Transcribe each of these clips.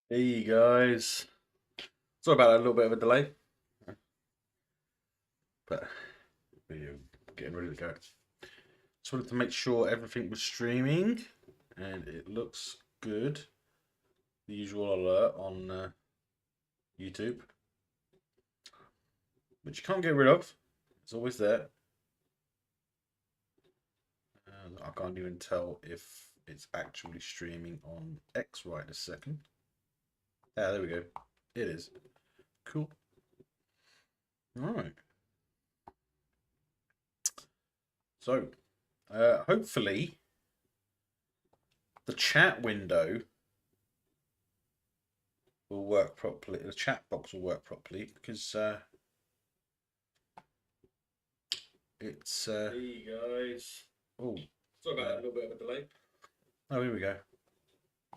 Hey guys, sorry about that, a little bit of a delay, but we're getting ready to go. Just wanted to make sure everything was streaming and it looks good. The usual alert on YouTube, which you can't get rid of. It's always there. I can't even tell if it's actually streaming on X right this second. Ah, there we go. It is. Cool. All right. So, hopefully, the chat window will work properly. The chat box will work properly because it's. Hey guys. Oh, sorry about a little bit of a delay. Oh, here we go.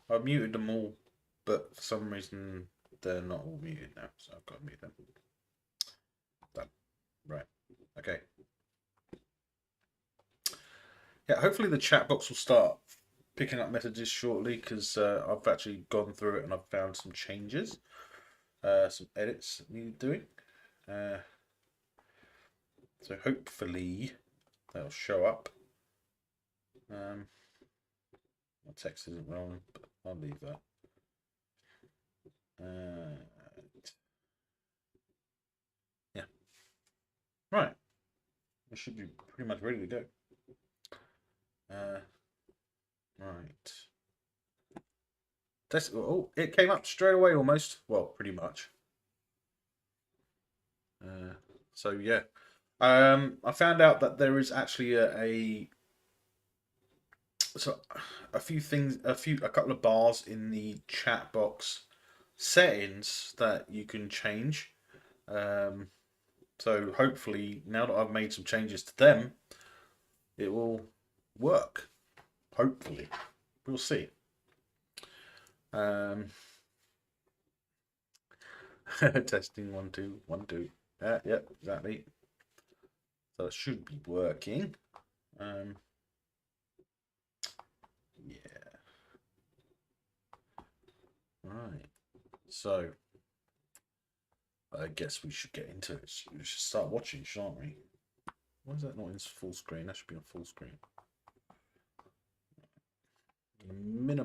I've muted them all, but for some reason they're not all muted now, so I've got to mute them. Done. Right. Okay. Yeah, hopefully the chat box will start picking up messages shortly because I've actually gone through it and I've found some changes, some edits that need doing. So hopefully they'll show up. My text isn't wrong, but I'll leave that. Yeah. Right. We should be pretty much ready to go. Right. Oh, it came up straight away almost. Well, pretty much. So yeah. I found out that there is actually so a few things, a couple of bars in the chat box settings that you can change. So hopefully, now that I've made some changes to them, it will work. Hopefully, we'll see. Testing 1 2 1 2. Yep, exactly. So it should be working. Yeah. Right. So I guess we should get into it. We should start watching, shan't we? Why is that not in full screen? That should be on full screen. I'm going to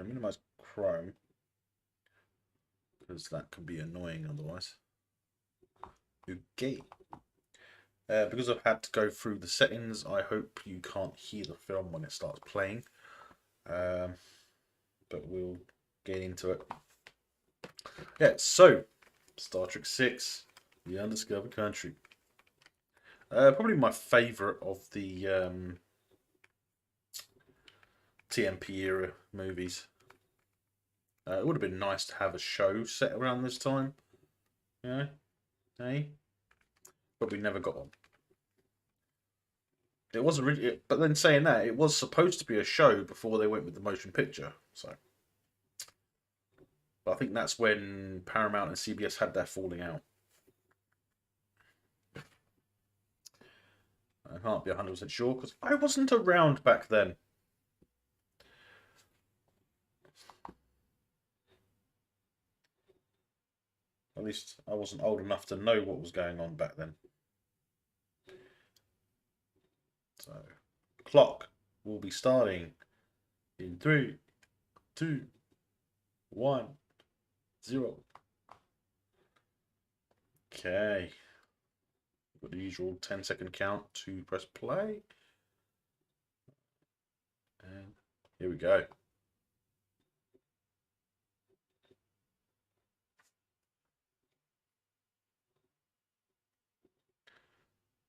minimize Chrome because that can be annoying otherwise. Okay. Because I've had to go through the settings, I hope you can't hear the film when it starts playing. But we'll get into it. Yeah, so Star Trek 6, The Undiscovered Country. Probably my favourite of the TMP era movies. It would have been nice to have a show set around this time. Yeah, hey, but we never got one. It wasn't really, but then saying that, it was supposed to be a show before they went with the motion picture. So, but I think that's when Paramount and CBS had their falling out. I can't be 100% sure because I wasn't around back then. At least I wasn't old enough to know what was going on back then. So, clock will be starting in 3, 2, 1, 0. Okay. Got the usual 10-second count to press play. And here we go.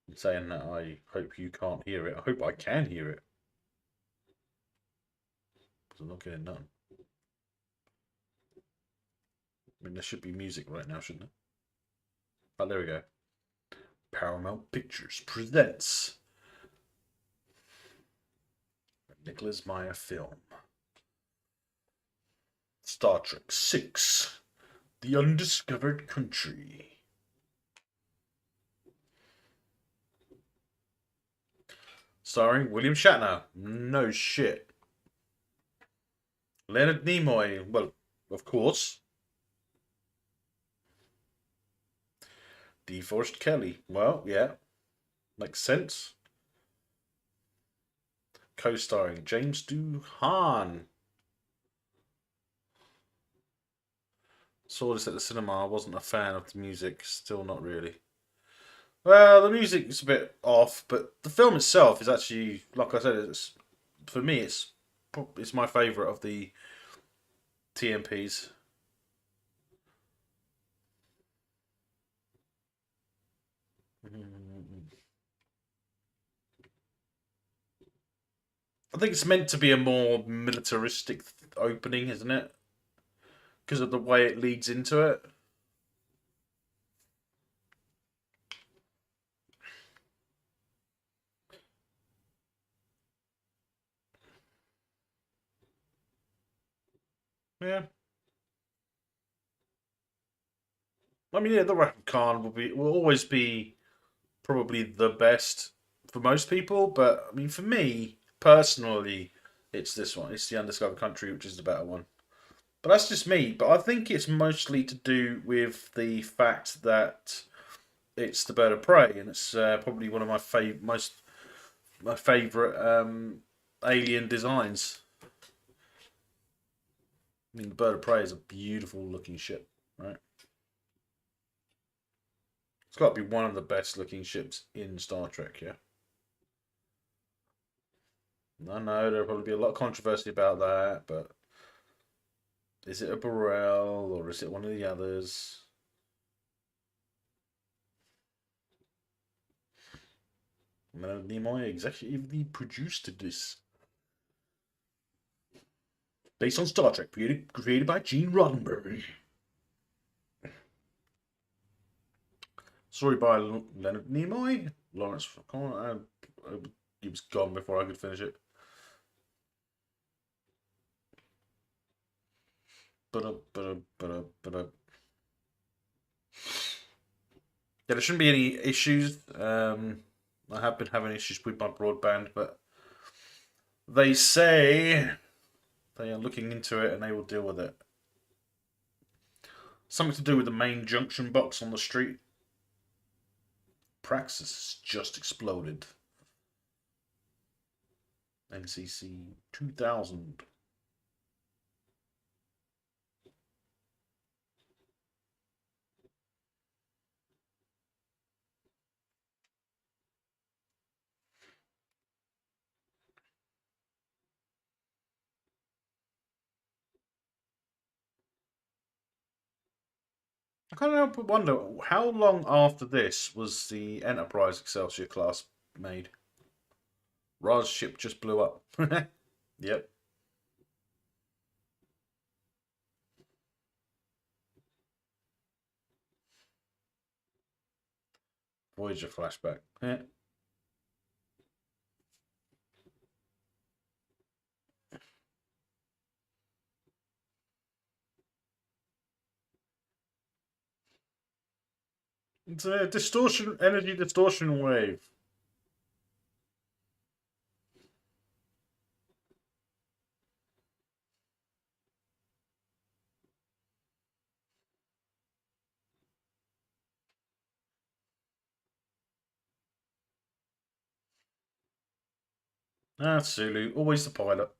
I'm saying that I hope you can't hear it. I hope I can hear it. Because I'm not getting none. I mean, there should be music right now, shouldn't there? Oh, there we go. Paramount Pictures presents Nicholas Meyer film. Star Trek 6, The Undiscovered Country. Starring William Shatner. No shit. Leonard Nimoy. Well, of course. DeForest Kelly. Well, yeah. Makes sense. Co-starring James Doohan. Saw this at the cinema. I wasn't a fan of the music. Still not really. Well, the music's a bit off, but the film itself is actually, like I said, it's for me, it's my favourite of the TMPs. I think it's meant to be a more militaristic opening, isn't it? Because of the way it leads into it. Yeah. I mean, yeah, the Wrath Khan will always be probably the best for most people, but I mean, for me personally, it's this one. It's the Undiscovered Country, which is the better one. But that's just me. But I think it's mostly to do with the fact that it's the bird of prey, and it's probably one of my favorite alien designs. I mean, the bird of prey is a beautiful looking ship, right? It's got to be one of the best looking ships in Star Trek, yeah. I know there'll probably be a lot of controversy about that, but is it a Burrell or is it one of the others? Leonard Nimoy executively produced this. Based on Star Trek, created by Gene Roddenberry. Story by Leonard Nimoy. Lawrence, come on, he was gone before I could finish it. Yeah, there shouldn't be any issues. I have been having issues with my broadband, but they say they are looking into it and they will deal with it. Something to do with the main junction box on the street. Praxis just exploded. NCC 2000. I can't help but wonder how long after this was the Enterprise Excelsior class made? Ra's ship just blew up. Yep. Voyager flashback. Yeah. It's a energy distortion wave. Ah, Sulu, always the pilot.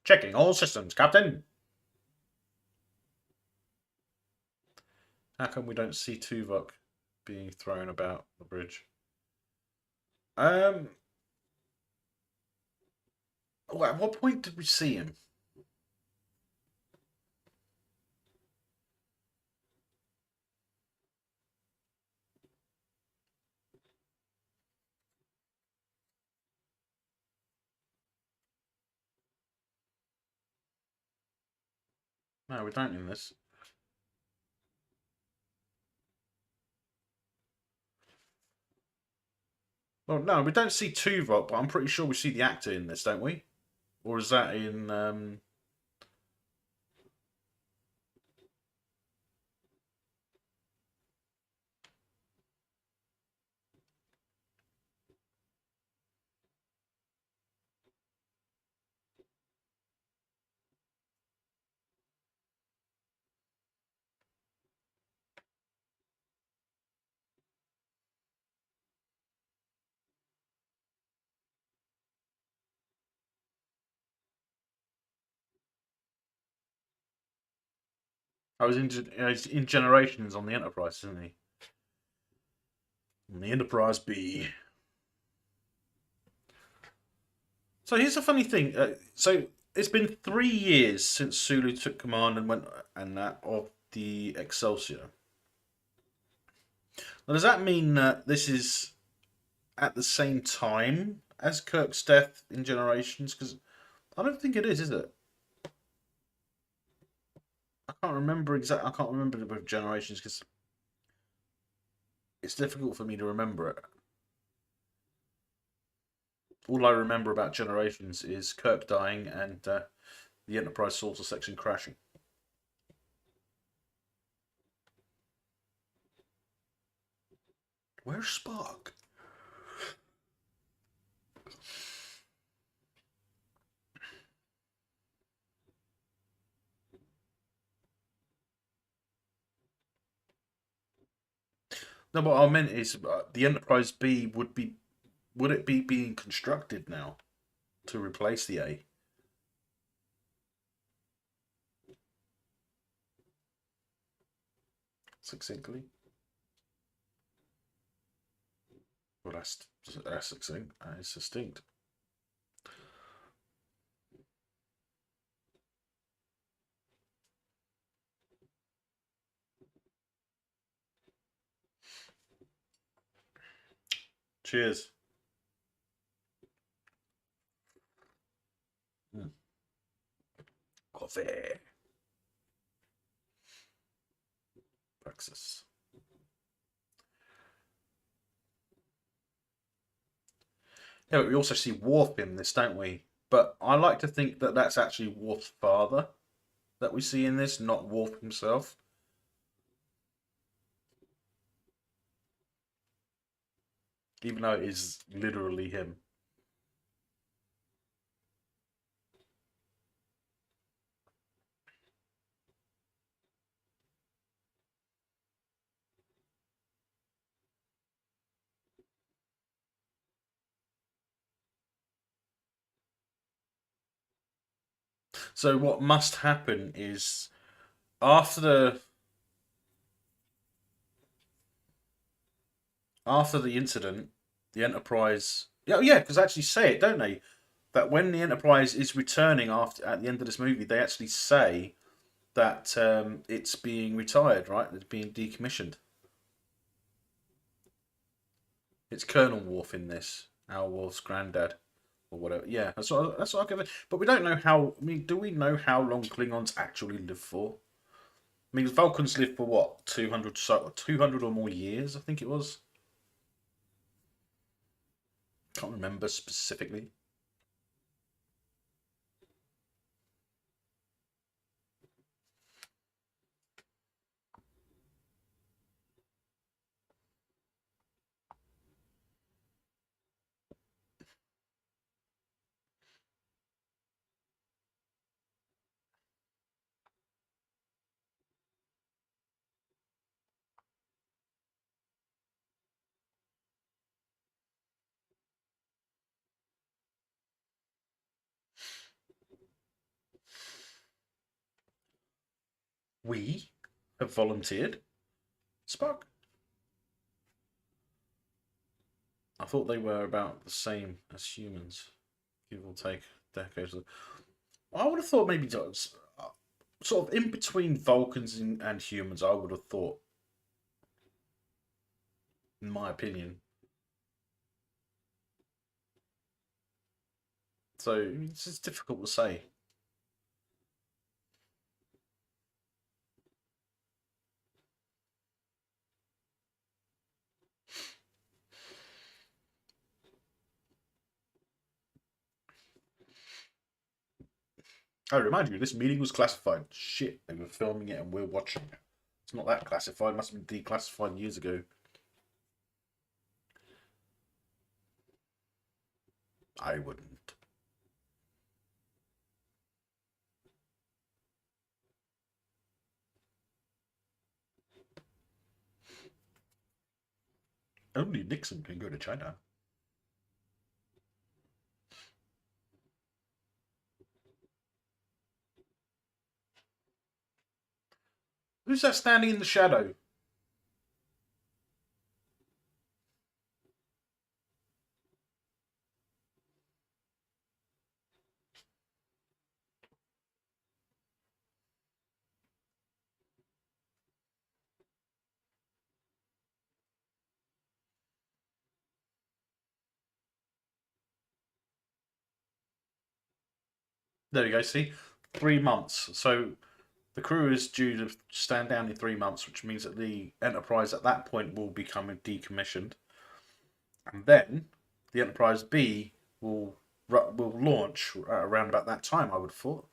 Checking all systems, Captain. How come we don't see Tuvok being thrown about the bridge? Um, at what point did we see him? No, we don't in this. Well, no, we don't see Tuvok, but I'm pretty sure we see the actor in this, don't we? Or is that in? I was in Generations on the Enterprise, isn't he? On the Enterprise B. So here's a funny thing. So it's been 3 years since Sulu took command and went and that of the Excelsior. Now, does that mean that this is at the same time as Kirk's death in Generations? Because I don't think it is it? I can't remember exactly. I can't remember with Generations because it's difficult for me to remember it. All I remember about Generations is Kirk dying and the Enterprise saucer section crashing. Where's Spock? No, what I meant is the Enterprise B would it be being constructed now to replace the A? Succinctly. Well, that's succinct. That is succinct. Cheers. Mm. Coffee. Praxis. Yeah, but we also see Worf in this, don't we? But I like to think that that's actually Worf's father that we see in this, not Worf himself. Even though it is literally him. So what must happen is after the incident, the Enterprise. Yeah, yeah, because actually say it, don't they? That when the Enterprise is returning after at the end of this movie, they actually say that it's being retired, right? It's being decommissioned. It's Colonel Worf in this, Al Worf's granddad or whatever. Yeah, that's what I give it. But we don't know how. I mean, do we know how long Klingons actually live for? I mean, Vulcans live for what 200, 200 or more years? I think it was. Can't remember specifically. We have volunteered. Spock. I thought they were about the same as humans, give or take decades. I would have thought maybe sort of in between Vulcans and humans. I would have thought, in my opinion. So it's just difficult to say. I remind you, this meeting was classified. Shit, they were filming it and we're watching it. It's not that classified. It must have been declassified years ago. I wouldn't. Only Nixon can go to China. Who's that standing in the shadow? There you go. See, 3 months. So the crew is due to stand down in 3 months, which means that the Enterprise at that point will become decommissioned, and then the Enterprise B will launch around about that time. I would have thought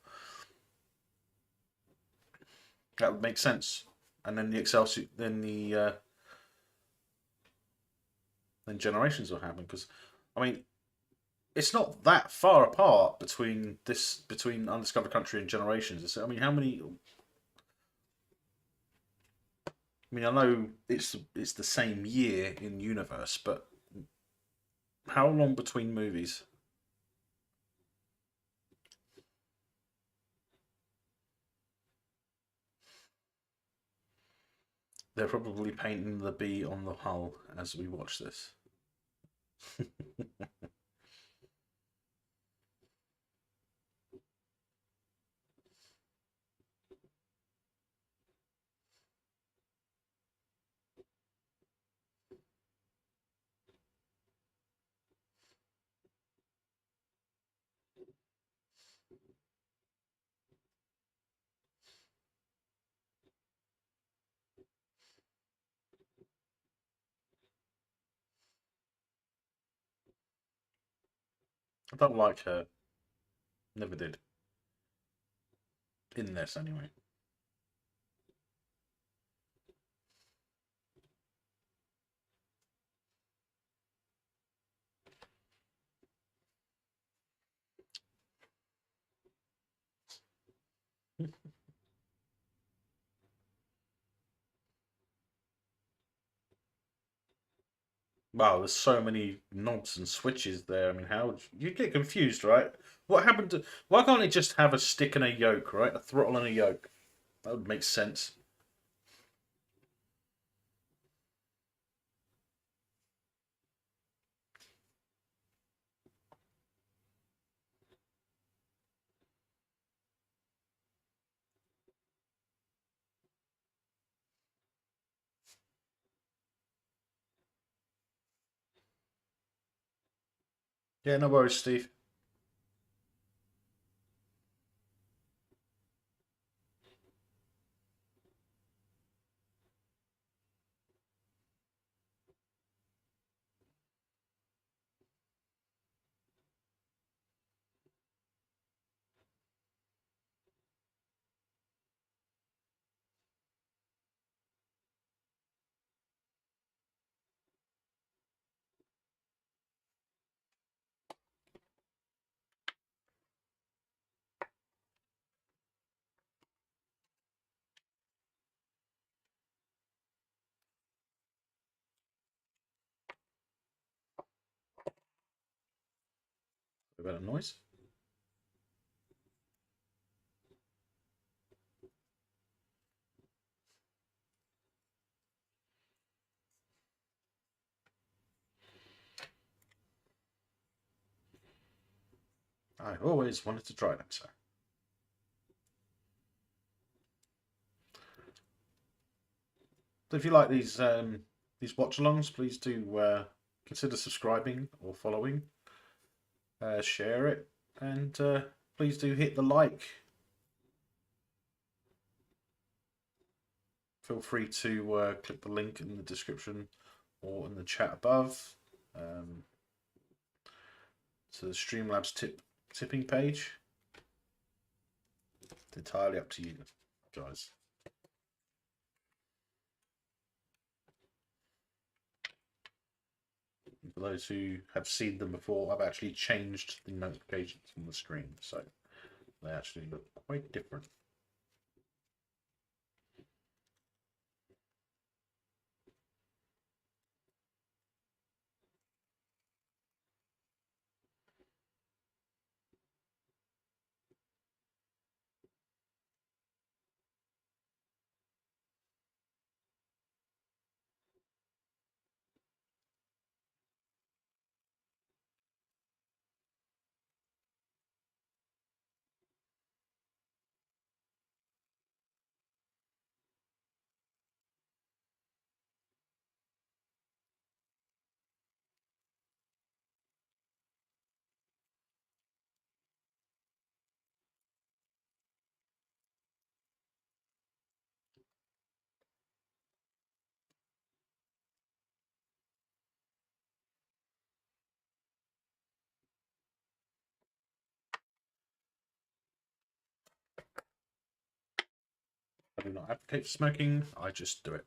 that would make sense, and then the Excelsior, then Generations will happen because, I mean, it's not that far apart between Undiscovered Country and Generations. I mean, how many? I mean, I know it's the same year in universe, but how long between movies? They're probably painting the bee on the hull as we watch this. I don't like her. Never did. In this, anyway. Wow, there's so many knobs and switches there. I mean, how you get confused, right? What happened to? Why can't it just have a stick and a yoke, right? A throttle and a yoke. That would make sense. Yeah, no worries, Steve. A bit of noise. I always wanted to try them, sir. So if you like these watch-alongs, please do consider subscribing or following. Share it, and please do hit the like. Feel free to click the link in the description or in the chat above to the Streamlabs tipping page. It's entirely up to you guys. For those who have seen them before, I've actually changed the notifications on the screen, so they actually look quite different. do not advocate for smoking, I just do it.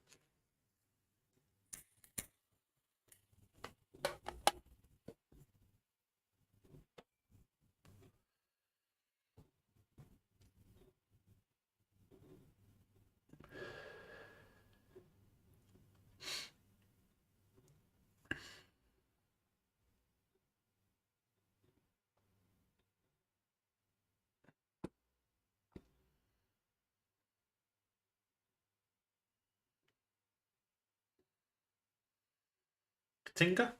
Katinga?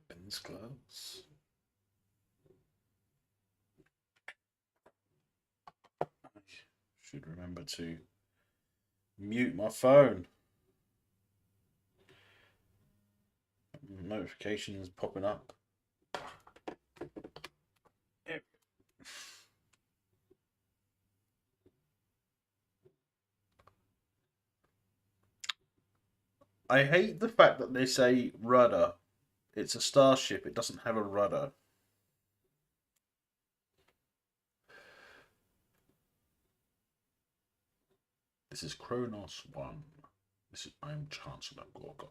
Bins close. I should remember to mute my phone. Notifications popping up. I hate the fact that they say rudder. It's a starship, it doesn't have a rudder. This is Kronos 1. I'm Chancellor Gorgon.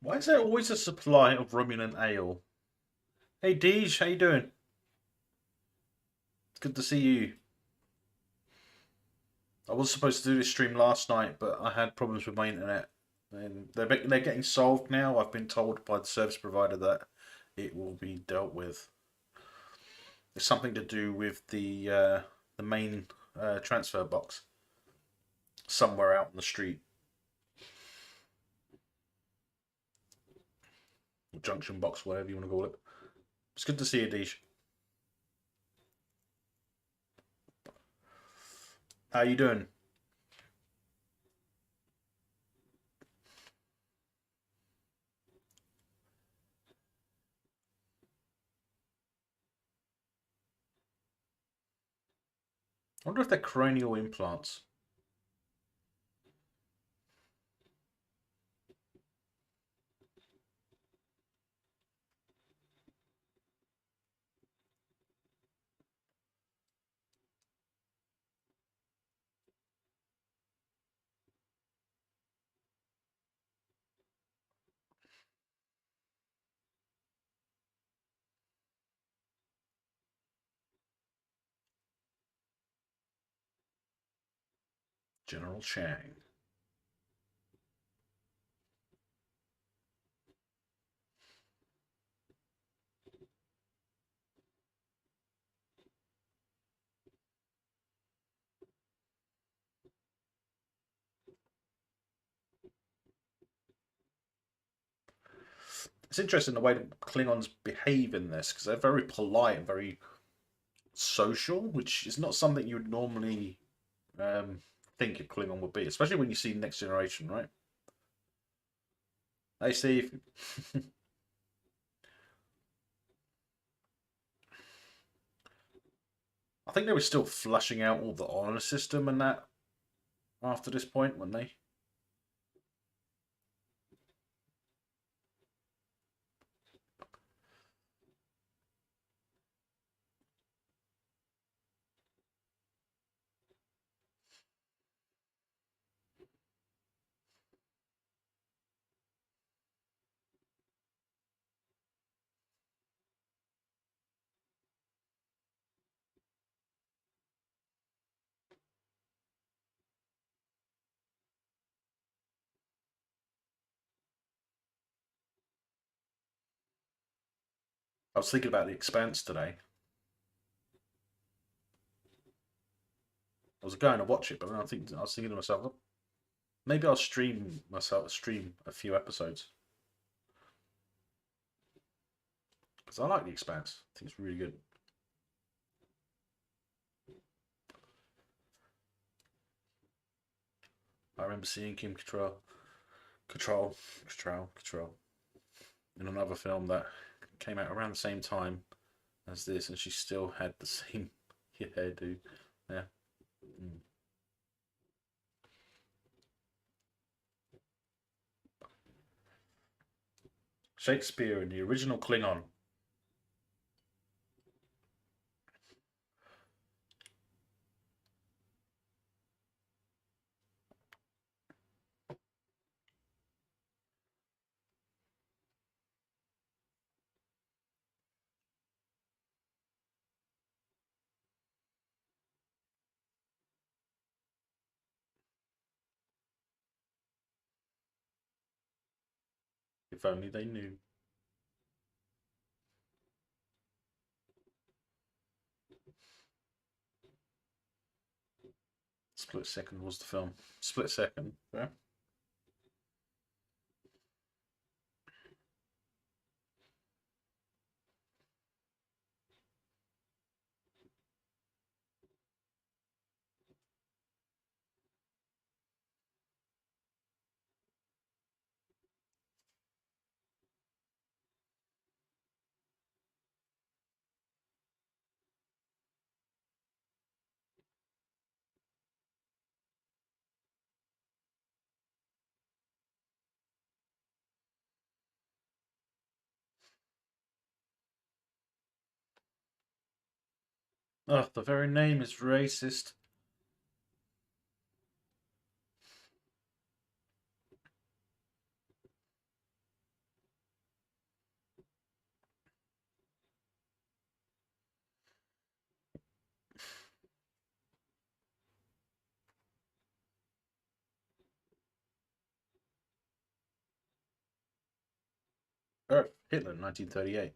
Why is there always a supply of Romulan ale? Hey Deej, how you doing? It's good to see you. I was supposed to do this stream last night, but I had problems with my internet. And they're getting solved now. I've been told by the service provider that it will be dealt with. It's something to do with the main transfer box somewhere out in the street. Junction box, whatever you want to call it. It's good to see you, Deej. How you doing? I wonder if they're cranial implants. General Chang. It's interesting the way that Klingons behave in this, because they're very polite and very social, which is not something you would normally think a Klingon would be, especially when you see Next Generation, right? Hey, Steve. I think they were still flushing out all the honor system and that after this point, weren't they? I was thinking about The Expanse today. I was going to watch it, but then I was thinking to myself, maybe I'll stream a few episodes because I like The Expanse. I think it's really good. I remember seeing Kim Cattrall in another film that came out around the same time as this, and she still had the same hairdo. Yeah. Mm. Shakespeare in the original Klingon. If only they knew. Split Second was the film. Split Second. Yeah. Oh, the very name is racist. Earth, Hitler, 1938.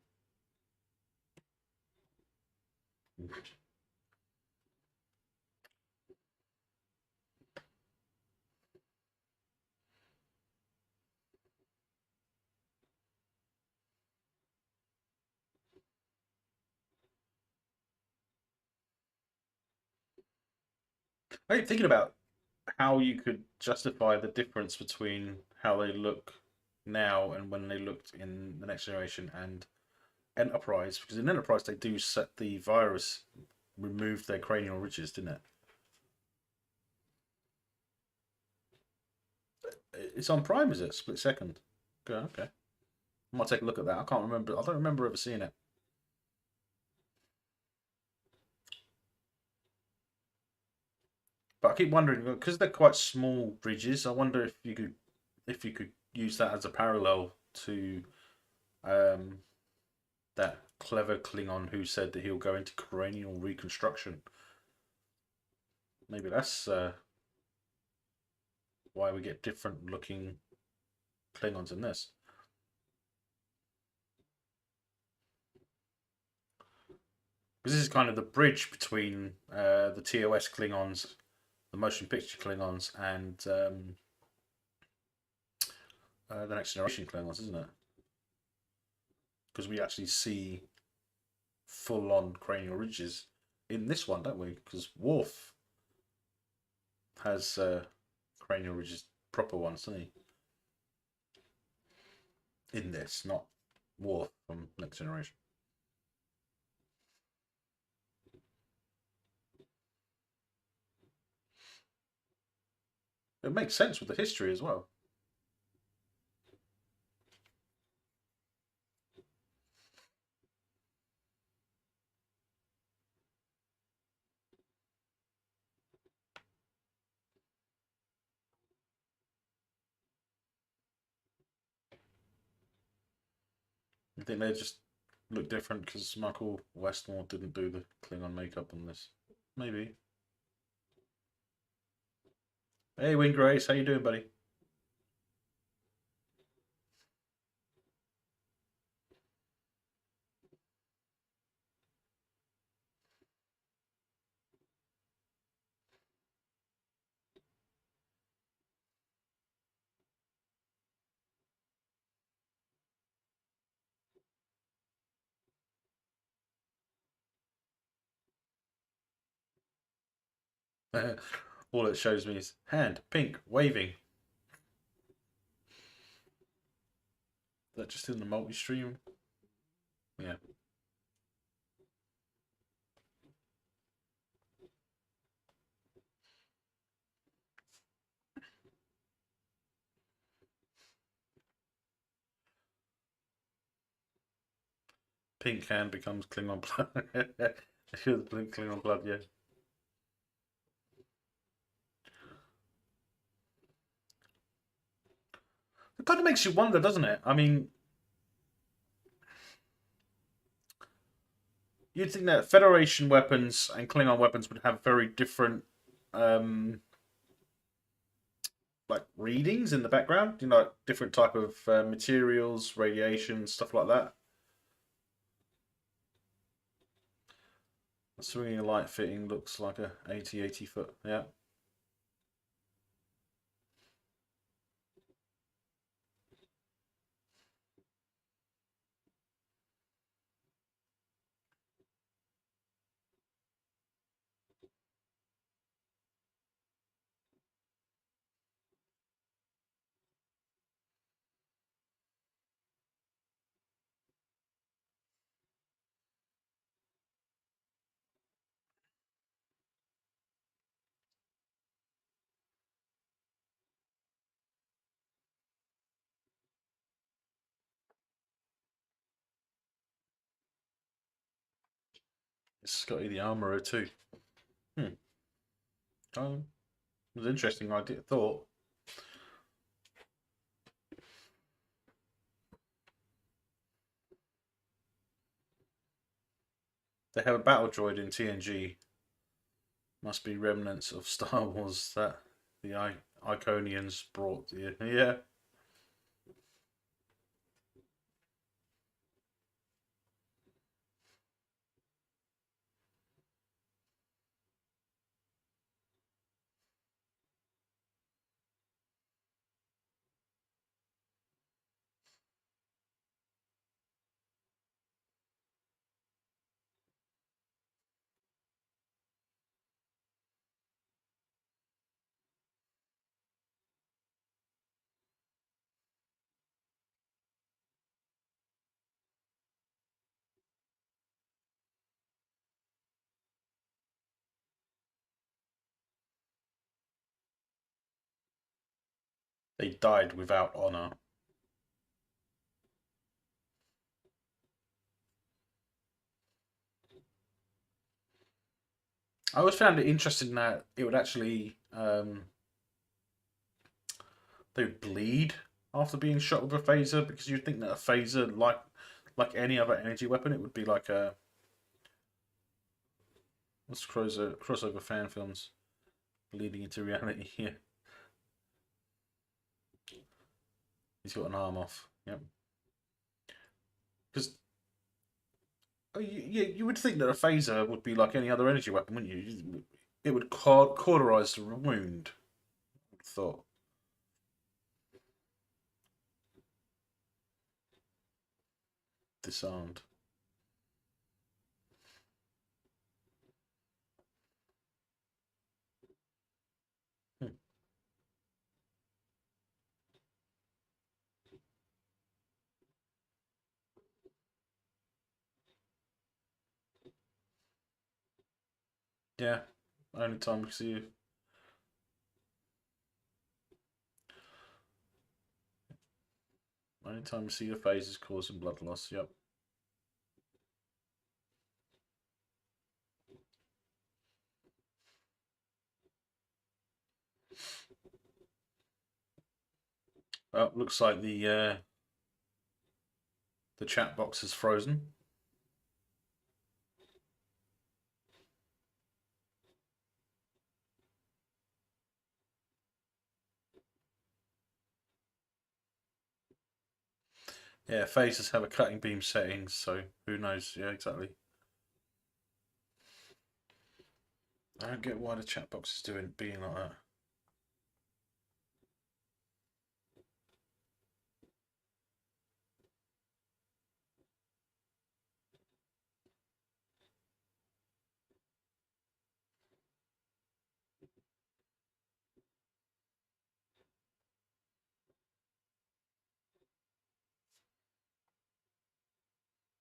I'm thinking about how you could justify the difference between how they look now and when they looked in the Next Generation and Enterprise, because in Enterprise they do set the virus removed their cranial ridges, didn't it? It's on Prime, is it? Split Second. Okay, okay. I might take a look at that. I can't remember. I don't remember ever seeing it. But I keep wondering because they're quite small ridges. I wonder if you could use that as a parallel to um, that clever Klingon who said that he'll go into cranial reconstruction. Maybe that's why we get different looking Klingons in this. Because this is kind of the bridge between the TOS Klingons, the motion picture Klingons, and the Next Generation Klingons, isn't it? Because we actually see full on cranial ridges in this one, don't we? Because Worf has cranial ridges, proper ones, doesn't he? In this, not Worf from Next Generation. It makes sense with the history as well. I think they just look different because Michael Westmore didn't do the Klingon makeup on this. Maybe. Hey, Wing Grace, how you doing, buddy? All it shows me is hand, pink, waving. Is that just in the multi-stream? Yeah. Pink hand becomes Klingon blood. Klingon blood, yeah. It kind of makes you wonder, doesn't it? I mean, you'd think that Federation weapons and Klingon weapons would have very different, um, like readings in the background. You know, like different type of materials, radiation, stuff like that. A swinging light fitting looks like a 80 foot. Yeah. It's got the armorer too. Hmm. Oh, it was an interesting idea. Thought they have a battle droid in TNG. Must be remnants of Star Wars that the Iconians brought. Yeah. They died without honor. I always found it interesting that it would actually they would bleed after being shot with a phaser, because you'd think that a phaser, like any other energy weapon, it would be like a what's crossover fan films bleeding into reality. Yeah, he's got an arm off. Yep. Because you would think that a phaser would be like any other energy weapon, wouldn't you? It would cauterize the wound. I thought. Disarmed. Hmm. Yeah. Only time we see you. Only time we see your phase is causing blood loss. Yep. Well, looks like the chat box is frozen. Yeah, phasers have a cutting beam settings, so who knows? Yeah, exactly. I don't get why the chat box is being like that.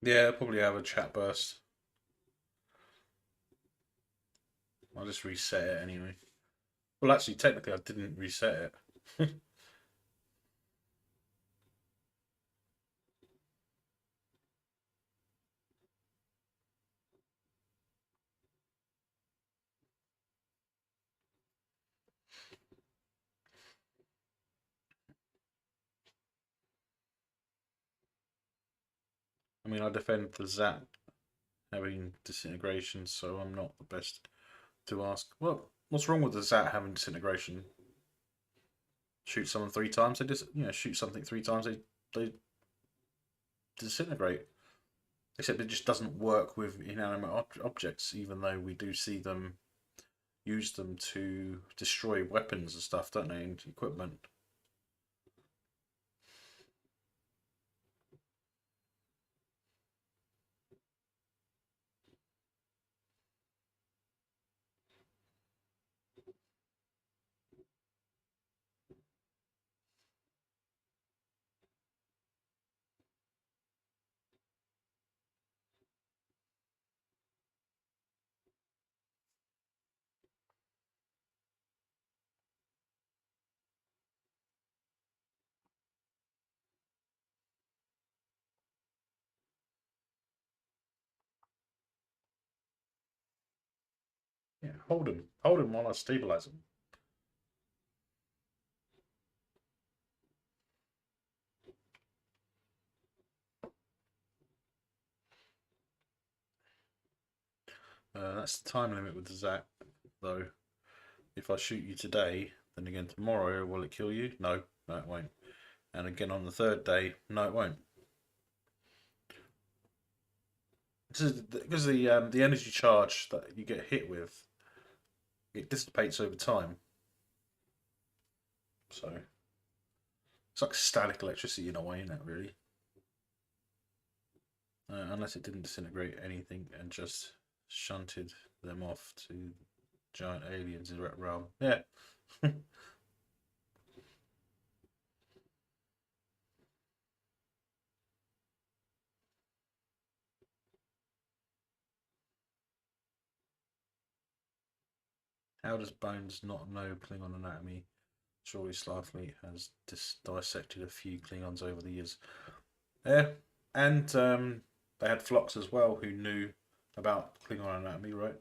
Yeah, I'll probably have a chat burst. I'll just reset it anyway. Well, actually, technically, I didn't reset it. I mean, I defend the Zap having disintegration, so I'm not the best to ask. Well, what's wrong with the Zat having disintegration? Shoot someone 3 times, they just shoot something 3 times, they disintegrate. Except it just doesn't work with inanimate objects, even though we do see them use them to destroy weapons and stuff, don't they, and equipment. Yeah, hold him while I stabilize him. That's the time limit with the Zat, though. If I shoot you today, then again tomorrow, will it kill you? No, no, it won't. And again on the third day, no, it won't. Because the energy charge that you get hit with, it dissipates over time. So it's like static electricity in a way, isn't it? Really, unless it didn't disintegrate anything and just shunted them off to giant aliens in that realm. Yeah. How does Bones not know Klingon anatomy? Surely Starfleet has dissected a few Klingons over the years. Yeah, and they had Phlox as well, who knew about Klingon anatomy, right?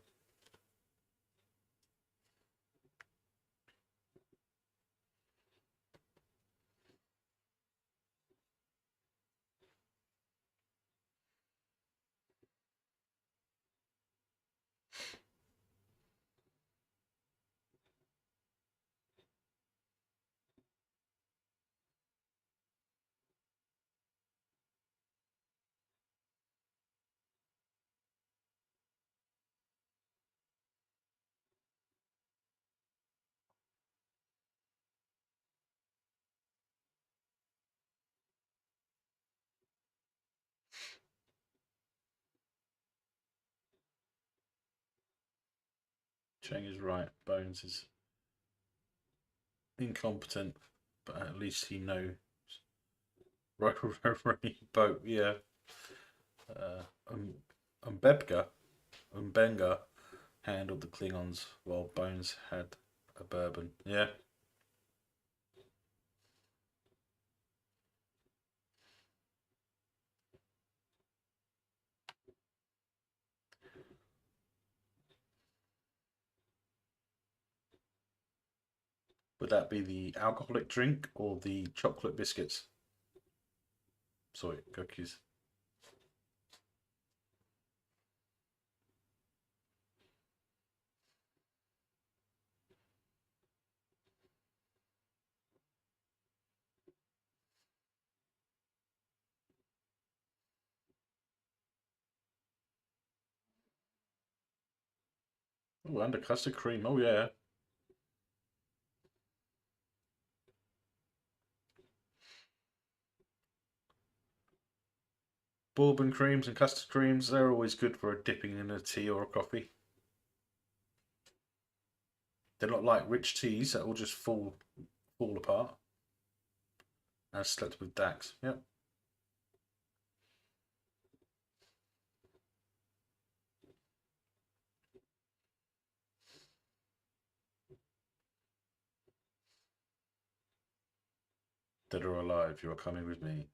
Cheng is right. Bones is incompetent, but at least he knows. Right, right, boat. Yeah. Uh, um, Umbenga handled the Klingons while Bones had a bourbon. Yeah. Would that be the alcoholic drink or the chocolate biscuits? Sorry, cookies. Oh, and a custard cream. Oh, yeah. Bourbon creams and custard creams, they're always good for a dipping in a tea or a coffee. They're not like rich teas that will just fall apart. As slept with Dax. Yep. Dead or alive, you are coming with me.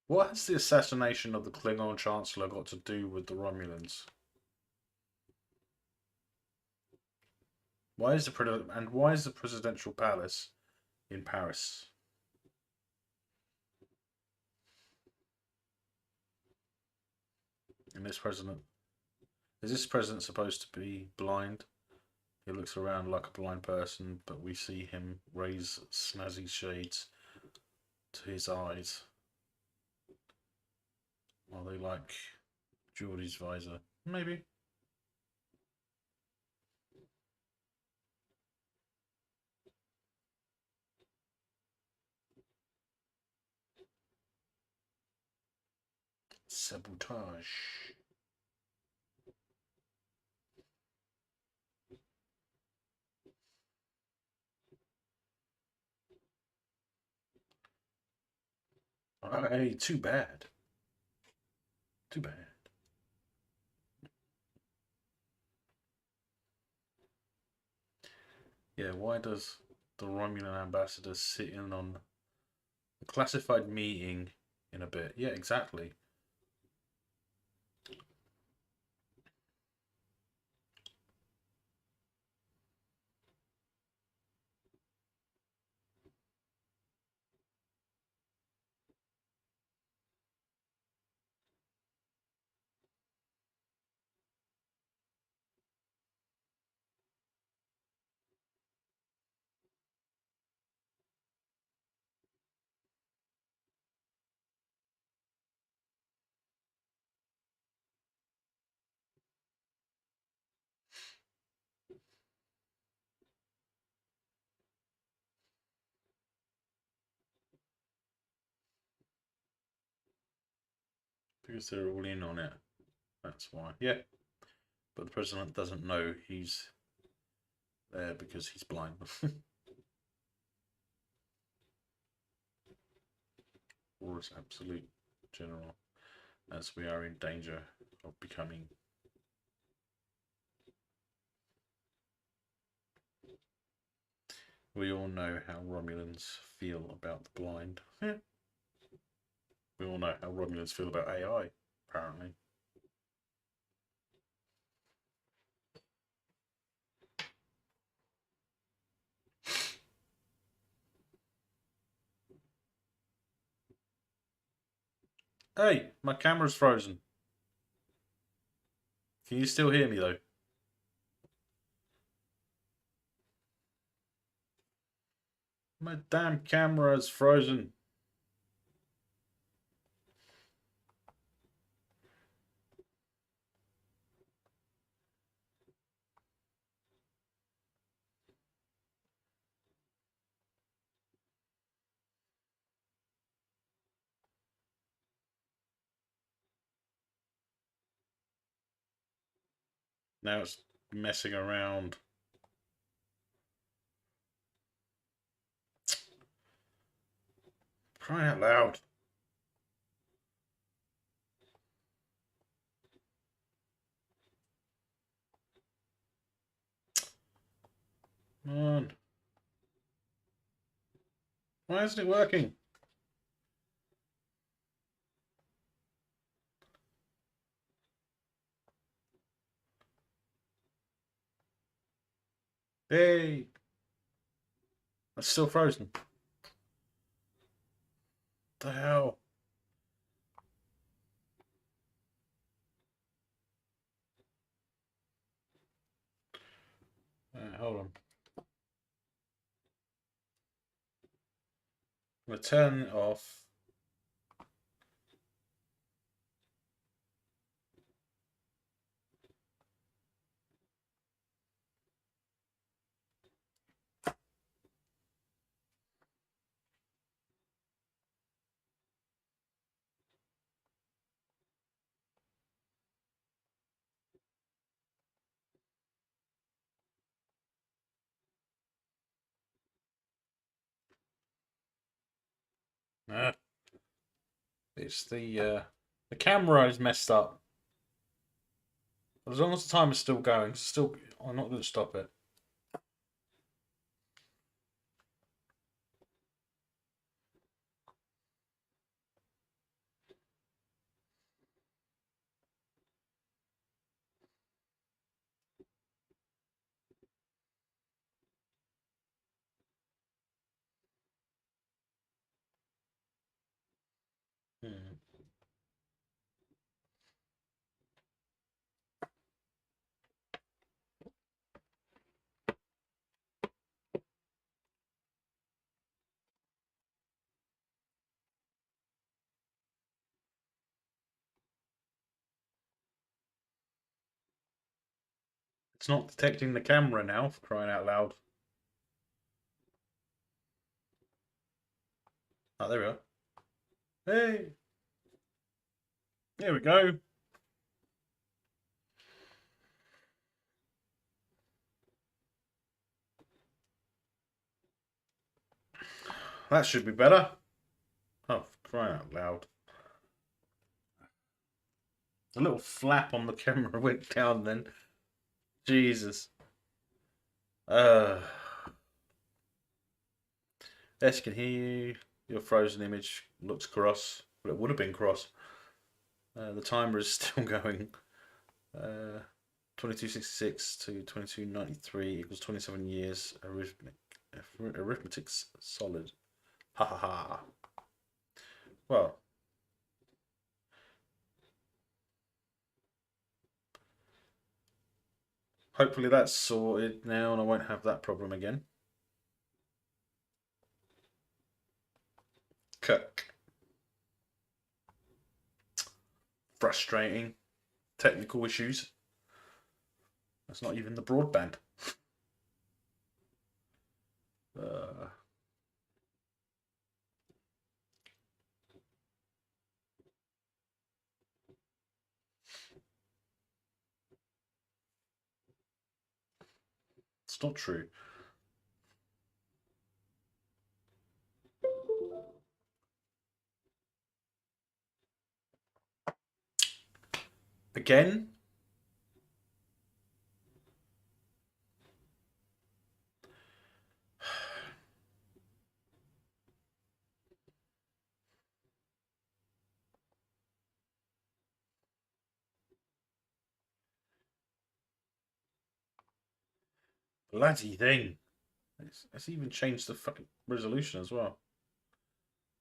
What has the assassination of the Klingon Chancellor got to do with the Romulans? Why is the presidential palace in Paris? And this president is this president supposed to be blind? He looks around like a blind person, but we see him raise snazzy shades to his eyes. Are they like Geordie's visor? Maybe. Sabotage. Hey, too bad. Too bad. Yeah, why does the Romulan ambassador sit in on a classified meeting in a bit? Yeah, exactly. Because they're all in on it. That's why. Yeah. But the president doesn't know he's there because he's blind. Or as absolute general, as we are in danger of becoming. We all know how Romulans feel about the blind. We all know how Romulans feel about AI, apparently. Hey, my camera's frozen. Can you still hear me though? My damn camera's frozen. Now it's messing around. Crying out loud. Come on. Why isn't it working? Hey! It's still frozen. What the hell? Hold on. I'm going to turn it off. It's the camera is messed up. As long as the timer's still going, I'm not going to stop it. Hmm. It's not detecting the camera now, for crying out loud. Oh, there we are. Hey, there we go. That should be better. Oh, for crying out loud. A little flap on the camera went down then. Jesus. Uh, yes, you can hear you. Your frozen image looks cross, but it would have been cross. The timer is still going. 2266 to 2293 equals 27 years. Arithmetic's solid. Ha ha ha. Well, hopefully that's sorted now and I won't have that problem again. Cook. Frustrating. Technical issues. That's not even the broadband. Uh, it's not true. Again? Bloody thing. It's even changed the fucking resolution as well.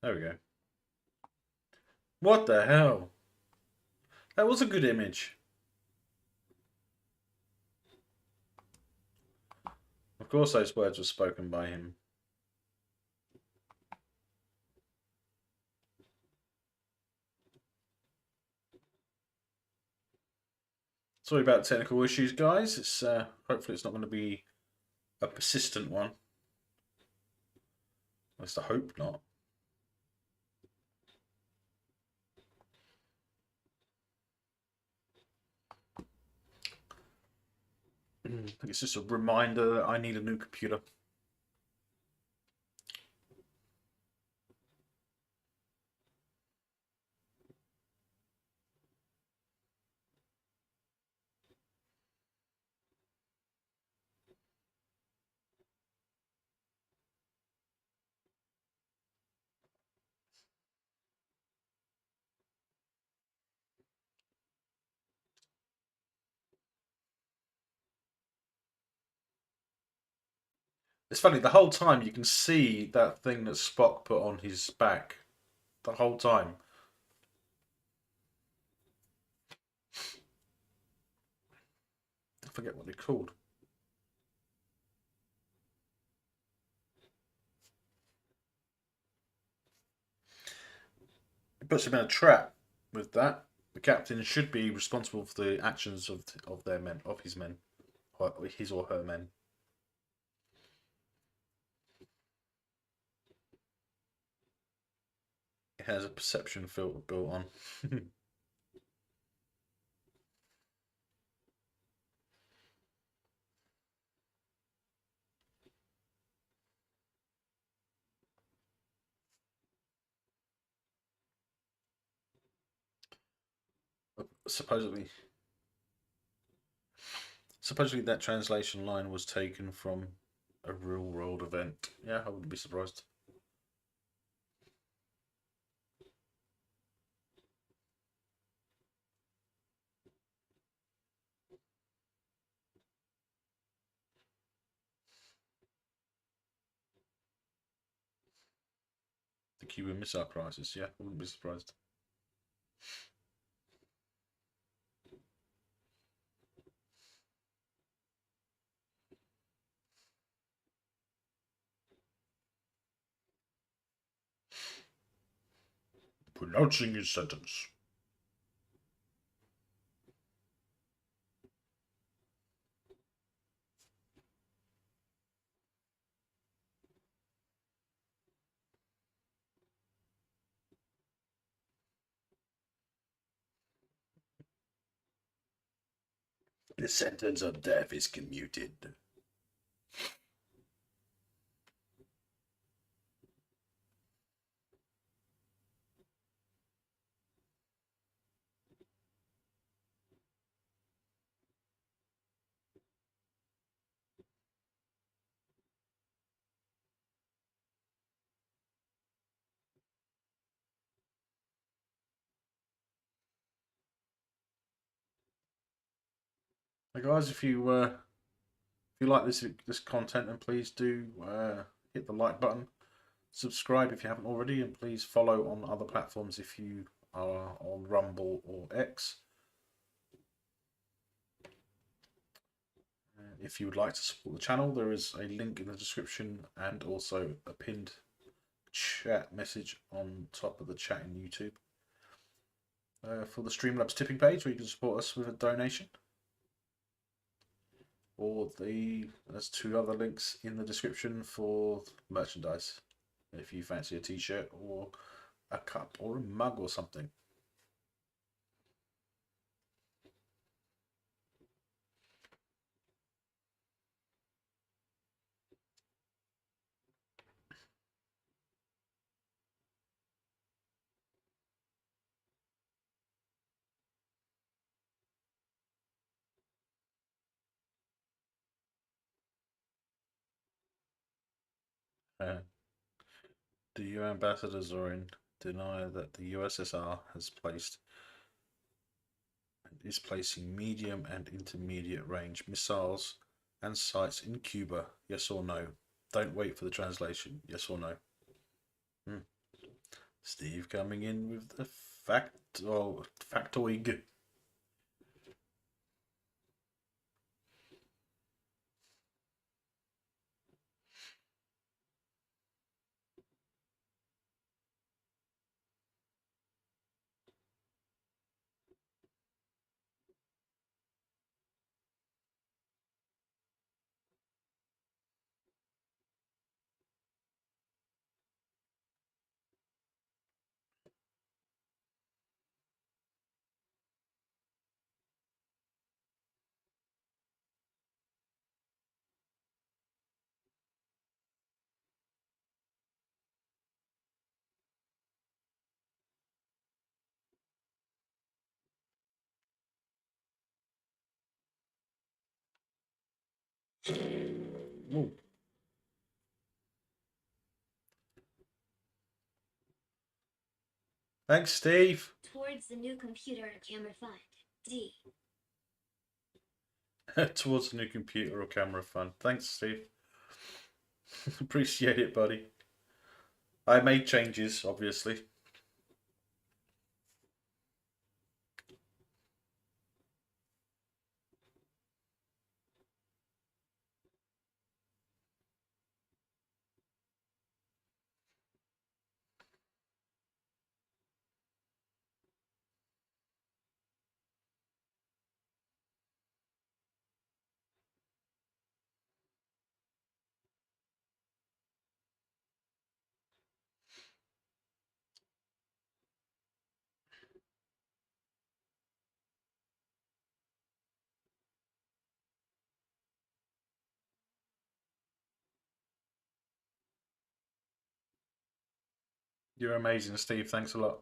There we go. What the hell? That was a good image. Of course those words were spoken by him. Sorry about technical issues, guys. It's hopefully it's not going to be a persistent one. At least I hope not. I think it's just a reminder that I need a new computer. It's funny, the whole time you can see that thing that Spock put on his back. The whole time. I forget what they're called. It puts him in a trap with that. The captain should be responsible for the actions of their men, of his men, or his or her men. It has a perception filter built on. supposedly that translation line was taken from a real world event. Yeah, I wouldn't be surprised. The Cuban Missile Crisis. Yeah, I wouldn't be surprised. Pronouncing his sentence. The sentence of death is commuted. Hey guys, if you like this content, then please do hit the like button, subscribe if you haven't already, and please follow on other platforms if you are on Rumble or X. If you would like to support the channel, there is a link in the description and also a pinned chat message on top of the chat in YouTube for the Streamlabs tipping page, where you can support us with a donation. Or there's two other links in the description for merchandise if you fancy a t-shirt or a cup or a mug or something. Uh, the EU ambassadors are in denial that the USSR is placing medium and intermediate range missiles and sites in Cuba. Yes or no? Don't wait for the translation. Yes or no? Steve coming in with the factoid. Ooh. Thanks, Steve. Towards the new computer or camera fund. D. Towards the new computer or camera fund. Thanks, Steve. Appreciate it, buddy. I made changes, obviously. You're amazing, Steve. Thanks a lot.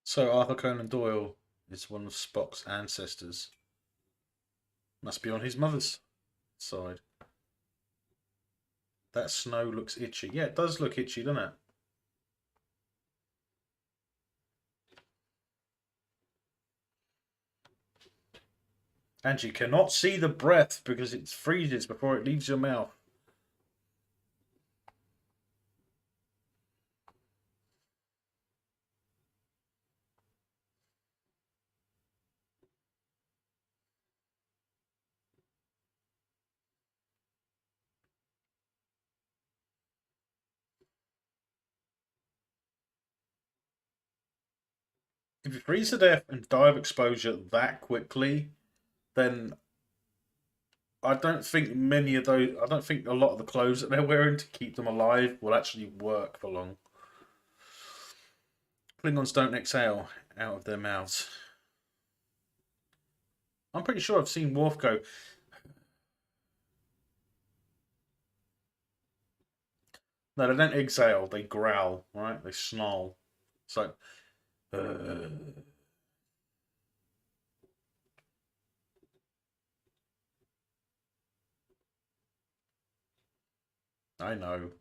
So Arthur Conan Doyle is one of Spock's ancestors. Must be on his mother's side. That snow looks itchy. Yeah, it does look itchy, doesn't it? And you cannot see the breath because it freezes before it leaves your mouth. If you freeze to death and die of exposure that quickly, then I don't think many of those. I don't think a lot of the clothes that they're wearing to keep them alive will actually work for long. Klingons don't exhale out of their mouths. I'm pretty sure I've seen Worf go. No, they don't exhale. They growl, right? They snarl. It's like. I know.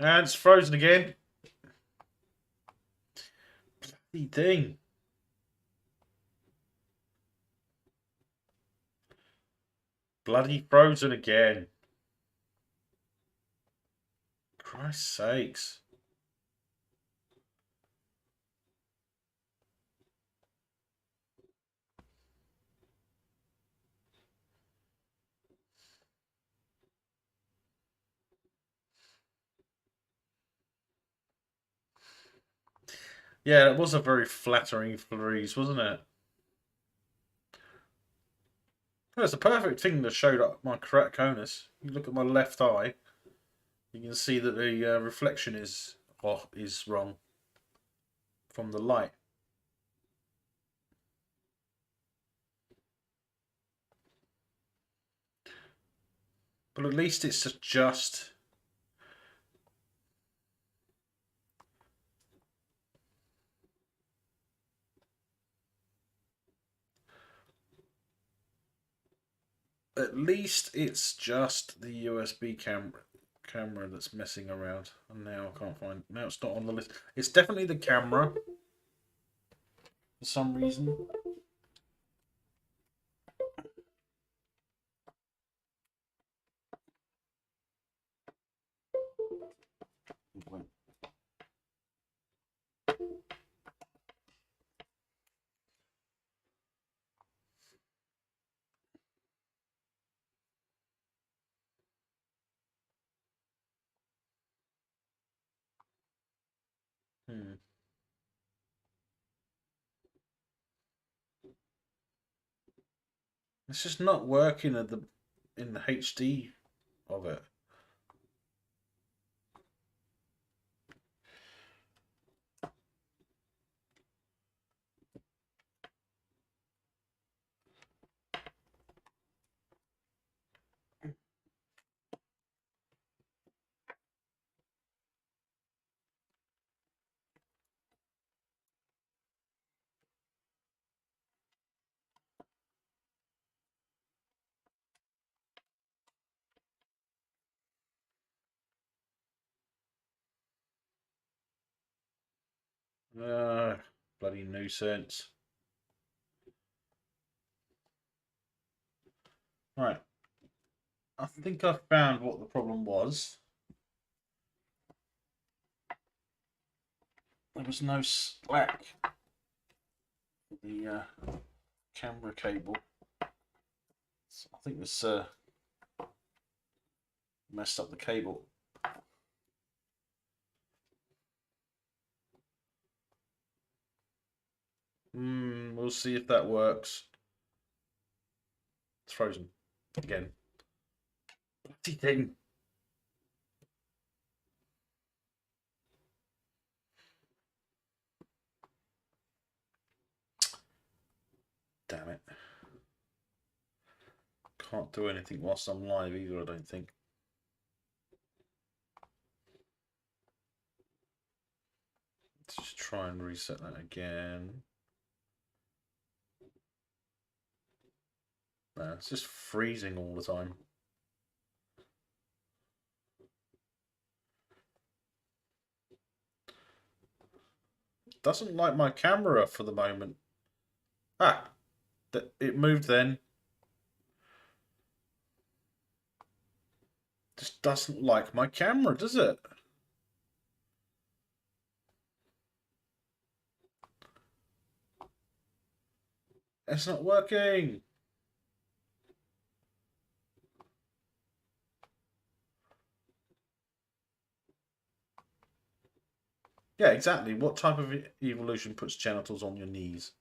And it's frozen again. Bloody thing. Bloody frozen again. Christ's sakes. Yeah, it was a very flattering freeze, wasn't it? It's a perfect thing that showed up my keratoconus. You look at my left eye, you can see that the reflection is wrong from the light. But at least it's just. At least it's just the USB camera that's messing around. And now I can't find. Now it's not on the list. It's definitely the camera. For some reason. Hmm. It's just not working at in the HD of it. Bloody nuisance. Right. I think I found what the problem was. There was no slack for the camera cable. So I think this messed up the cable. We'll see if that works. It's frozen again. Bloody thing. Damn it. Can't do anything whilst I'm live either, I don't think. Let's just try and reset that again. No, it's just freezing all the time. Doesn't like my camera for the moment. Ah, it moved then. Just doesn't like my camera, does it? It's not working. Yeah, exactly. What type of evolution puts genitals on your knees?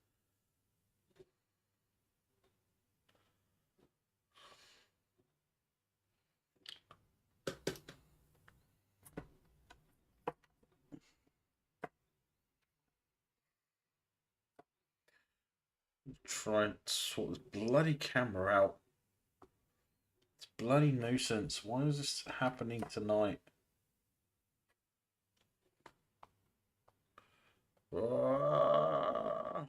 Try and sort this bloody camera out. It's a bloody nuisance. Why is this happening tonight? Ah.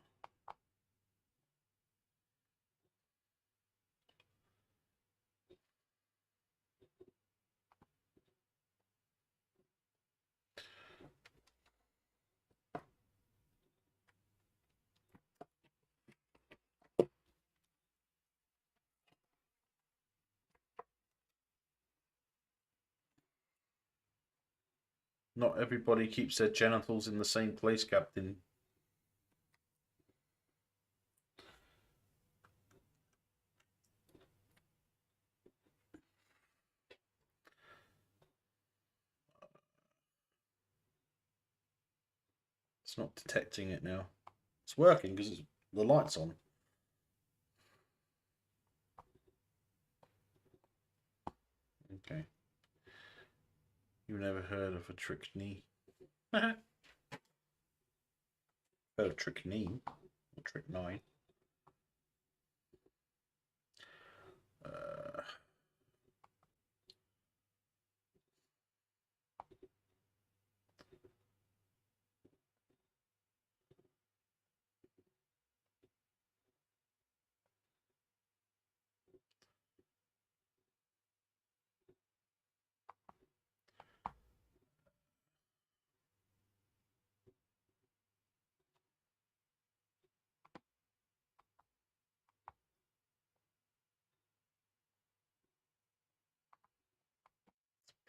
Not everybody keeps their genitals in the same place, Captain. It's not detecting it now. It's working because the light's on. Okay. You never heard of a trick knee? Heard of trick knee? Or trick nine? Uh,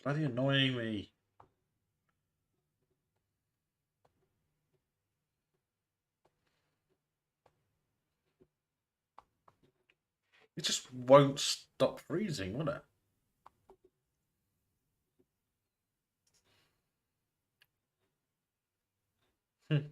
bloody annoying me. It just won't stop freezing, will it? Hmm.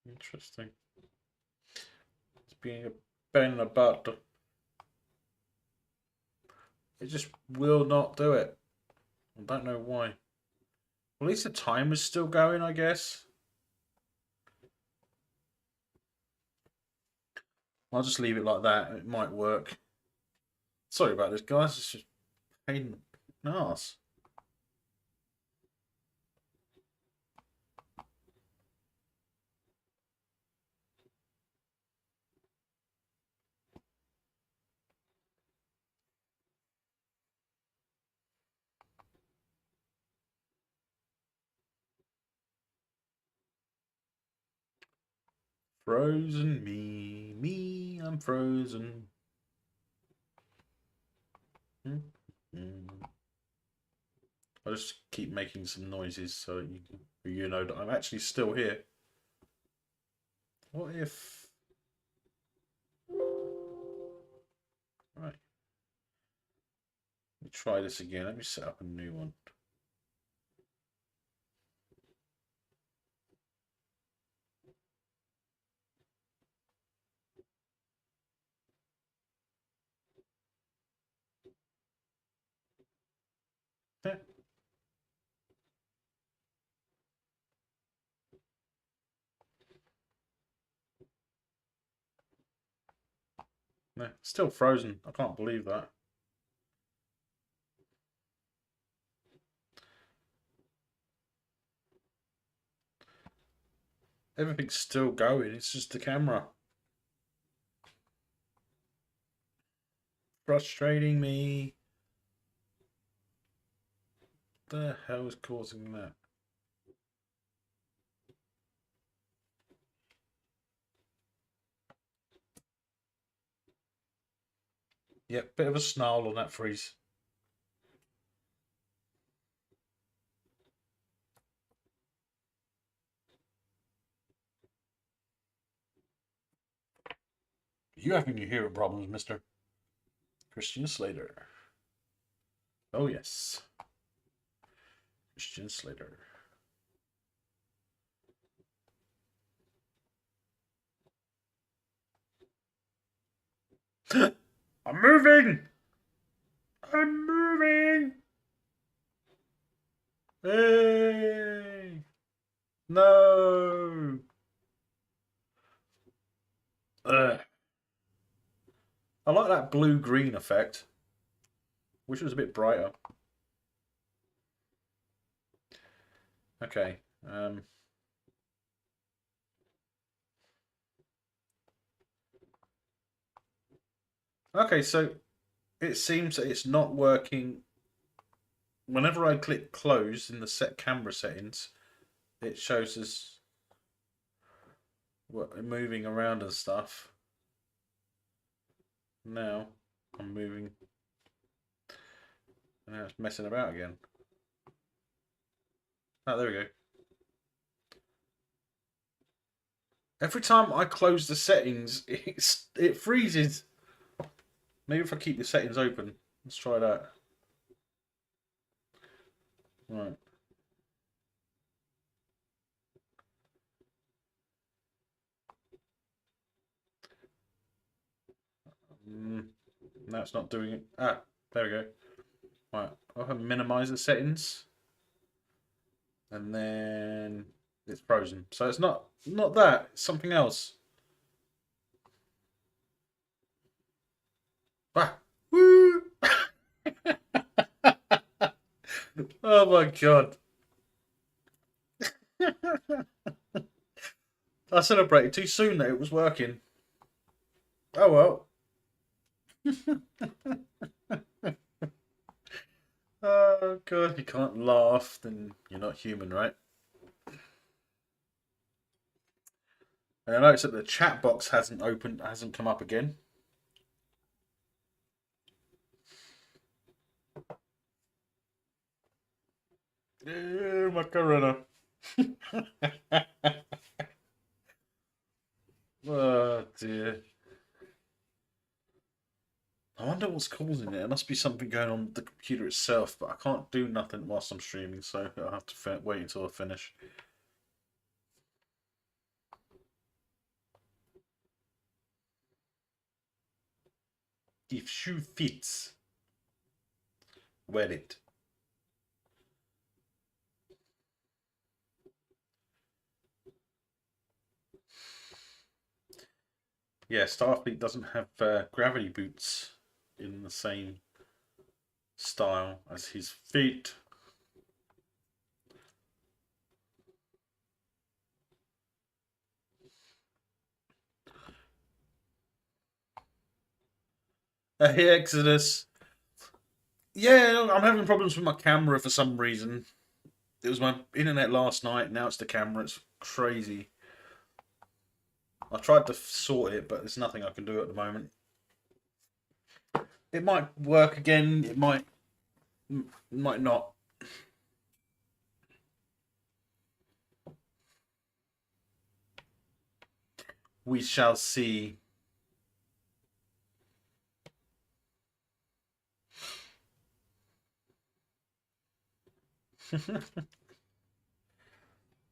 Interesting. It's being a pain in the butt. It just will not do it. I don't know why. Well, at least the timer's still going, I guess. I'll just leave it like that. It might work. Sorry about this, guys. It's just pain in the arse. Frozen me. Me, I'm frozen. I'll just keep making some noises so you know that I'm actually still here. What if... Right. Let me try this again. Let me set up a new one. Yeah. No, still frozen. I can't believe that. Everything's still going. It's just the camera. Frustrating me. The hell is causing that? Yep, bit of a snarl on that freeze. You having your hearing problems, mister? Christian Slater. Oh, yes. Christian Slater. I'm moving! I'm moving! Hey! No! Ugh. I like that blue-green effect. Wish it was a bit brighter. Okay. Okay, so it seems that it's not working. Whenever I click close in the set camera settings, it shows us moving around and stuff. Now I'm moving. And now it's messing about again. Oh, there we go. Every time I close the settings, it freezes. Maybe if I keep the settings open. Let's try that. Right. No, it's not doing it. Ah, there we go. Right, I'll have minimize the settings. And then it's frozen. So it's not that, it's something else. Ah, woo! Oh my god. I celebrated too soon that it was working. Oh well. Oh god, if you can't laugh, then you're not human, right? And I noticed that the chat box hasn't come up again. Macarena. Oh dear. I wonder what's causing it. There must be something going on with the computer itself, but I can't do nothing whilst I'm streaming, so I'll have to wait until I finish. If shoe fits, wear it. Yeah, Starfleet doesn't have gravity boots in the same style as his feet. Hey, Exodus. Yeah, I'm having problems with my camera for some reason. It was my internet last night, now it's the camera. It's crazy. I tried to sort it, but there's nothing I can do at the moment. It might work again, it might not. We shall see.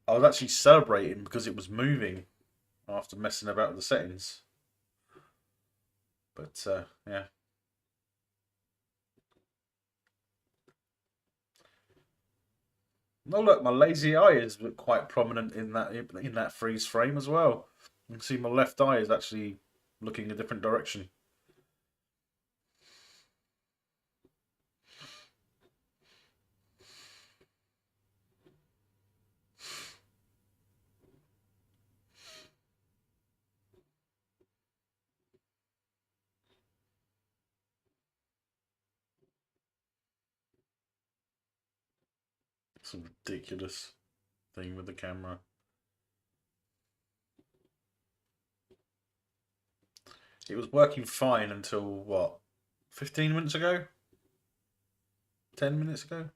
I was actually celebrating because it was moving after messing about with the settings. But yeah. No, look, my lazy eye is quite prominent in that freeze frame as well. You can see my left eye is actually looking a different direction. It's a ridiculous thing with the camera. It was working fine until what? 15 minutes ago? 10 minutes ago?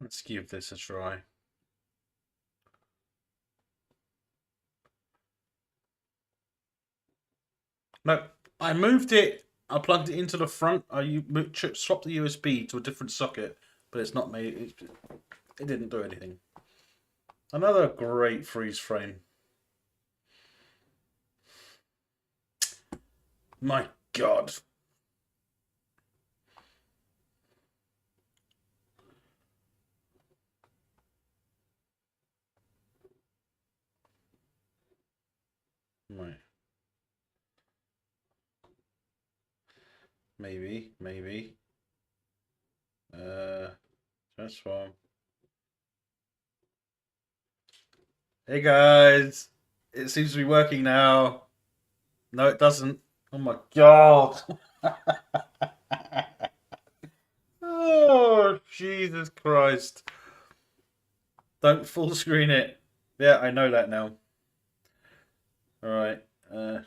Let's give this a try. No, I moved it. I plugged it into the front. Swapped the USB to a different socket, but it's not made. It didn't do anything. Another great freeze frame. My God. Right. Maybe. Transform. Hey guys. It seems to be working now. No, it doesn't. Oh my God. Oh, Jesus Christ. Don't full screen it. Yeah, I know that now. Alright. Alright.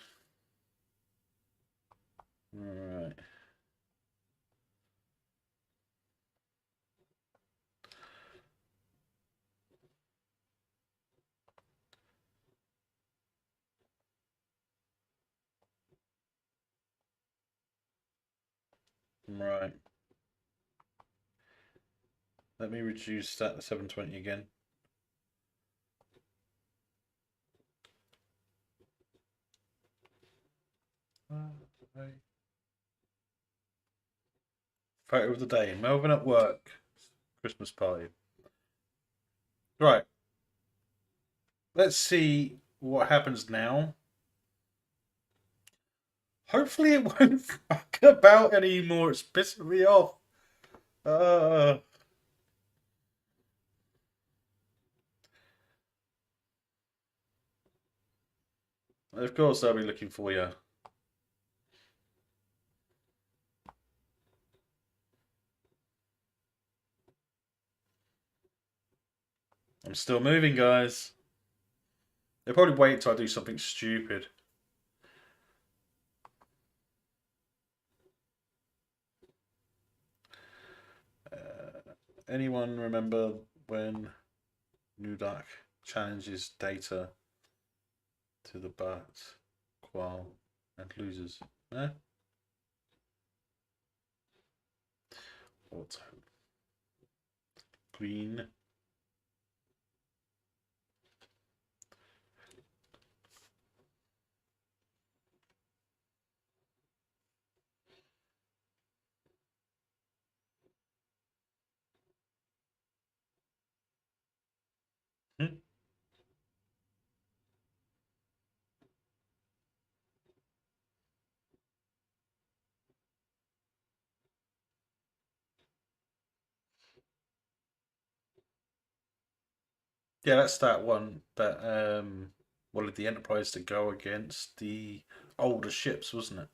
Right. Let me reduce that to 720 again. Right. Photo of the day. Melvin at work. Christmas party. Right. Let's see what happens now. Hopefully it won't fuck about anymore. It's pissing me off. Uh, of course I'll be looking for you. I'm still moving, guys. They'll probably wait until I do something stupid. Anyone remember when Nudak challenges data to the bat, qual, and loses? Eh? Auto. Green. Hmm. Yeah, that's that one that wanted the Enterprise to go against the older ships, wasn't it?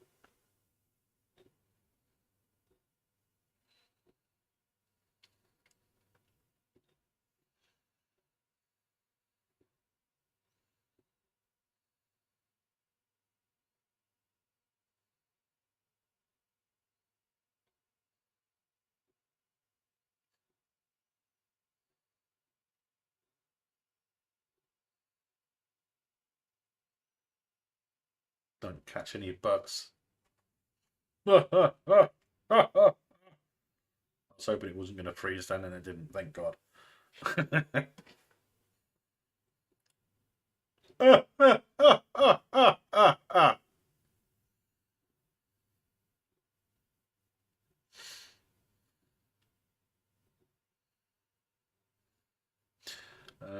Don't catch any bugs. I was hoping it wasn't going to freeze then, and it didn't. Thank God.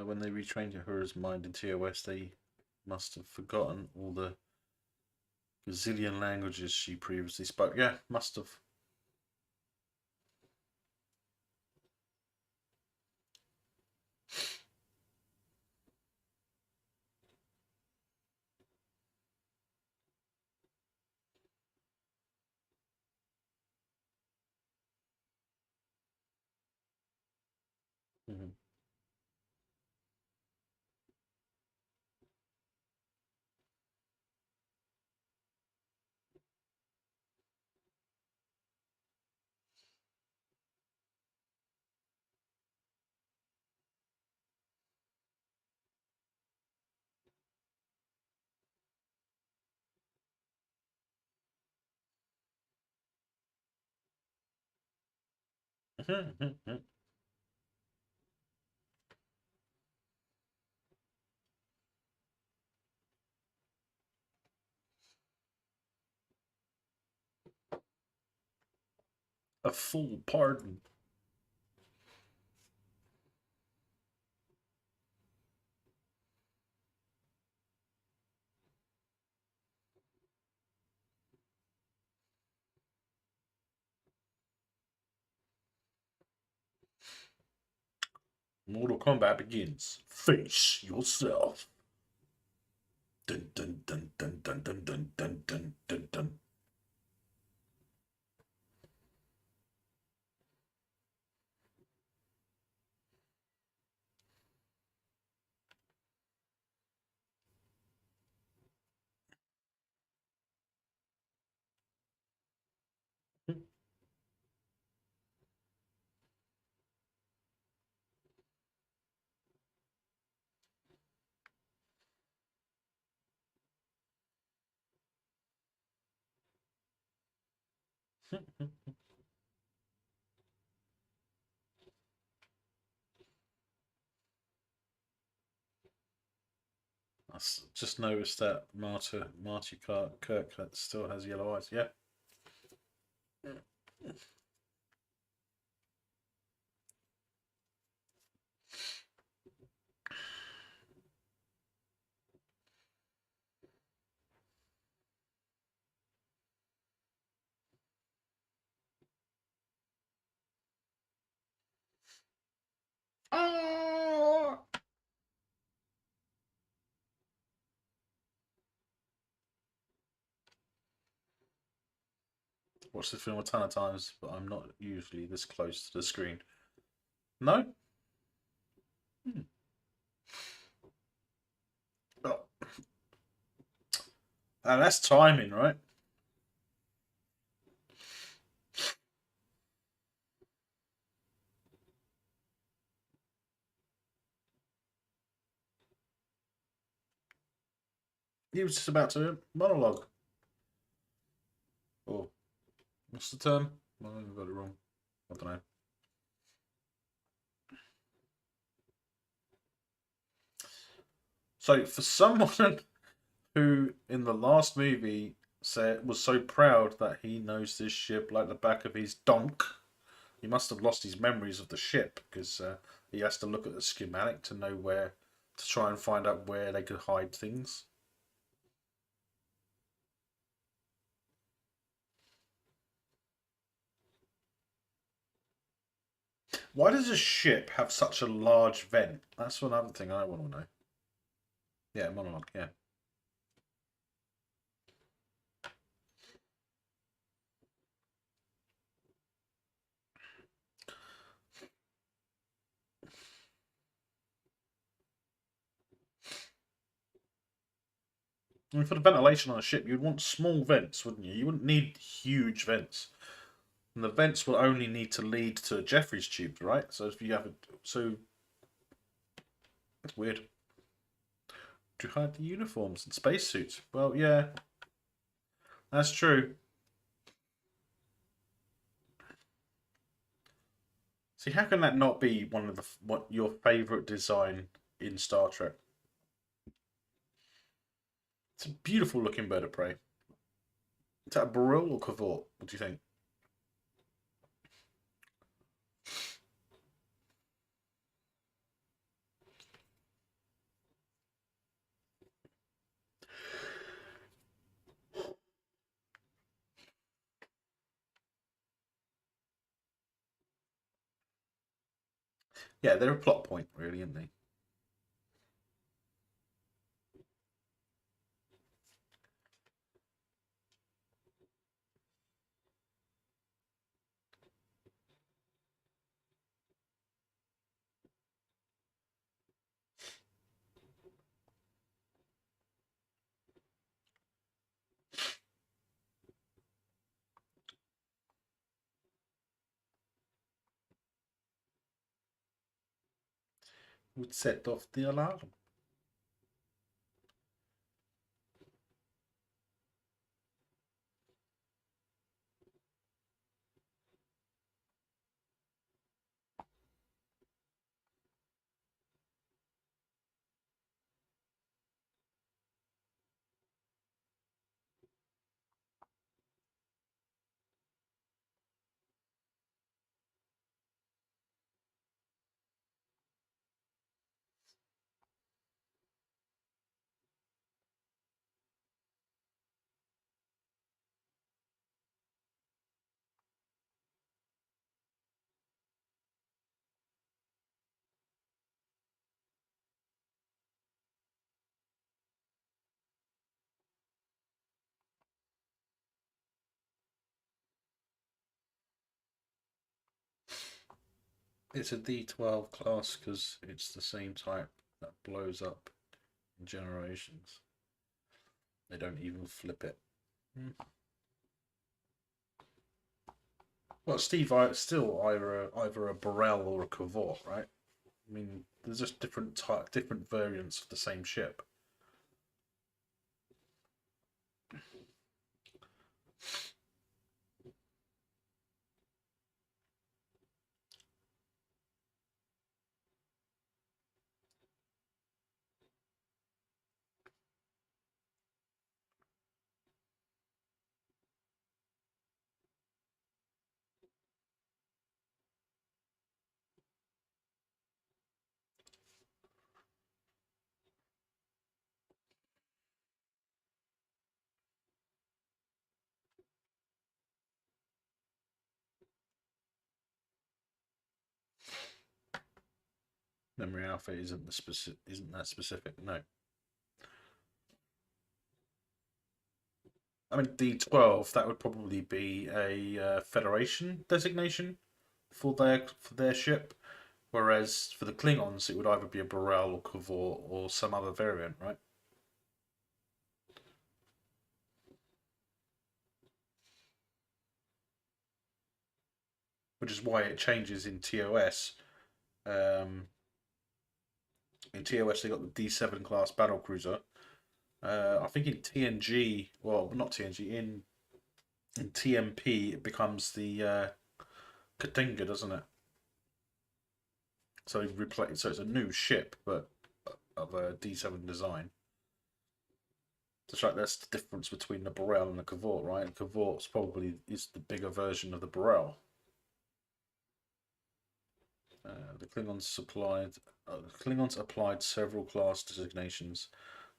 When they retrained Uhura's mind in TOS, they must have forgotten all the gazillion languages she previously spoke. Yeah, must have. Mhm. A full pardon. Mortal Kombat begins. Face yourself. Dun dun dun dun dun dun dun dun dun dun dun. I just noticed that Marty Kirk that still has yellow eyes. Yeah. Oh! Watched this film a ton of times, but I'm not usually this close to the screen. No? Hmm. Oh. And that's timing, right? He was just about to monologue. Or what's the term? I got it wrong. I don't know. So for someone who in the last movie said was so proud that he knows this ship like the back of his donk, he must have lost his memories of the ship because He has to look at the schematic to know where to try and find out where they could hide things. Why does a ship have such a large vent? That's another thing I want to know. Yeah, monologue, yeah. I mean, for the ventilation on a ship, you'd want small vents, wouldn't you? You wouldn't need huge vents. And the vents will only need to lead to Jeffrey's tubes, right? So if you have a... So... That's weird. To hide the uniforms and spacesuits. Well, yeah. That's true. See, how can that not be one of the what your favourite design in Star Trek? It's a beautiful looking bird of prey. Is that a Brill or Cavort? What do you think? Yeah, they're a plot point, really, aren't they? Would set off the alarm. It's a D12 class because it's the same type that blows up in Generations. They don't even flip it. Well, Steve, still either a Burrell or a Cavort, right? I mean, there's just different variants of the same ship. Memory Alpha isn't that specific. No, I mean D12. That would probably be a Federation designation for their ship, whereas for the Klingons it would either be a Burrell or Cavort or some other variant, right? Which is why it changes in TOS. Um, in TOS they got the D7 class battle cruiser. I think in TNG, well, not TNG, in TMP it becomes the Katinga, doesn't it? So replace. So it's a new ship, but of a D7 design. Just like that's the difference between the Burrell and the Cavort, right? And Cavort's probably is the bigger version of the Burrell. The Klingons applied several class designations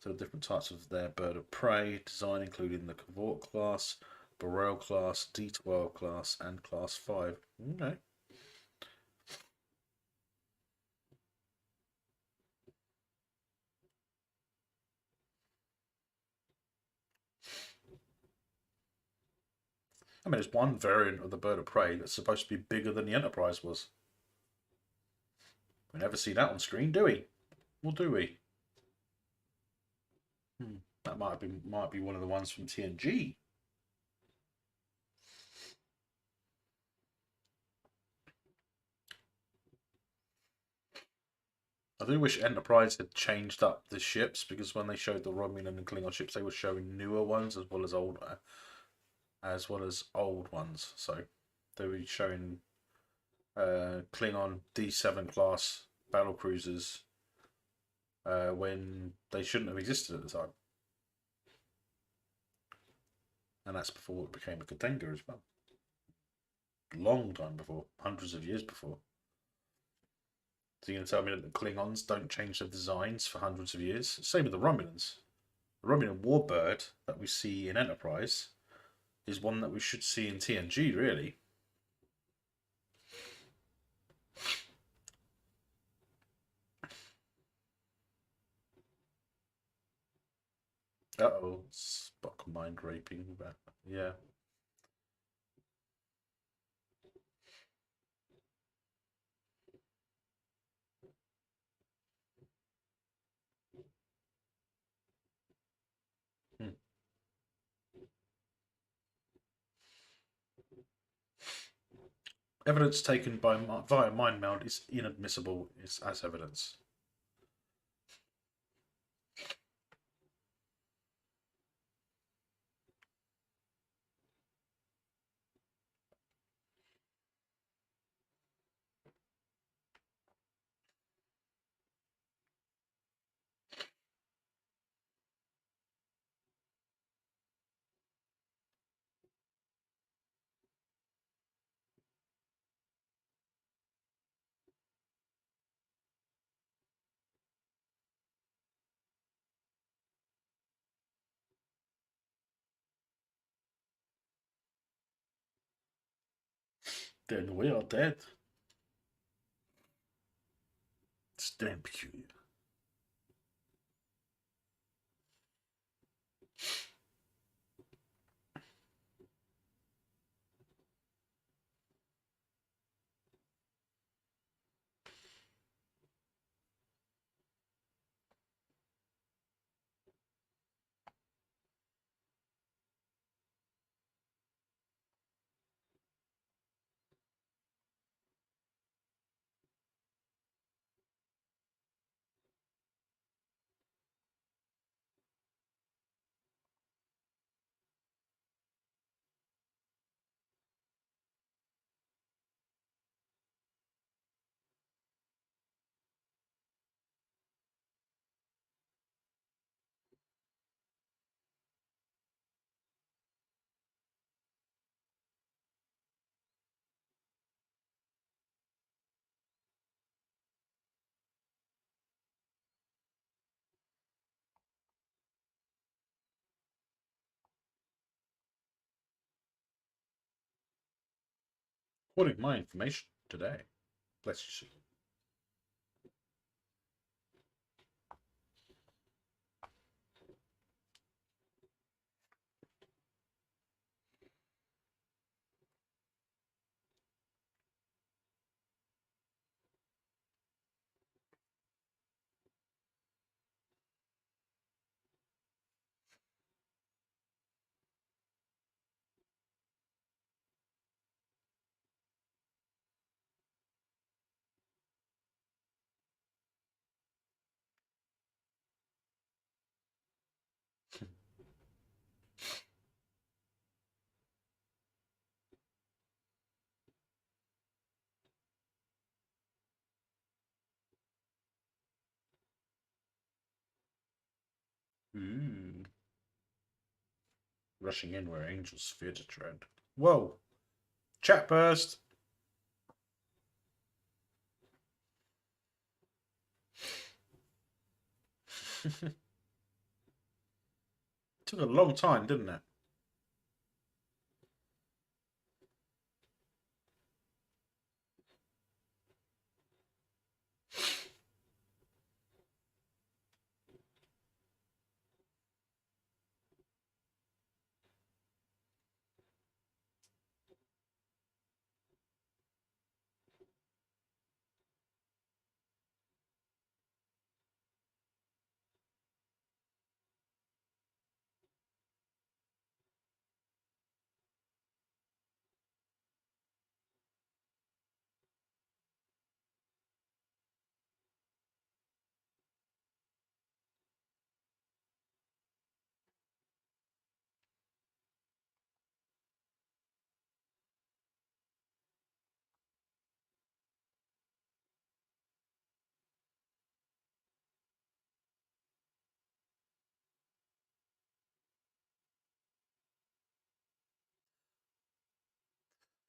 to the different types of their bird of prey design, including the Cavort class, Burrell class, D12 class, and Class 5. Okay. I mean, there's one variant of the bird of prey that's supposed to be bigger than the Enterprise was. We never see that on screen, do we? Or do we? That might be one of the ones from TNG. I do wish Enterprise had changed up the ships, because when they showed the Romulan and Klingon ships, they were showing newer ones as well as old ones. So they were showing Klingon D7 class battle cruisers when they shouldn't have existed at the time, and that's before it became a contender as well. Long time before, hundreds of years before. So you're going to tell me that the Klingons don't change their designs for hundreds of years? Same with the Romulans. The Romulan warbird that we see in Enterprise is one that we should see in TNG, really. Uh-oh, Spock mind raping. But yeah. Hmm. Evidence taken via mind meld is inadmissible as evidence. Then we are dead. It's damn peculiar. According to my information today. Bless you. Ooh. Rushing in where angels fear to tread. Whoa. Chat burst. Took a long time, didn't it?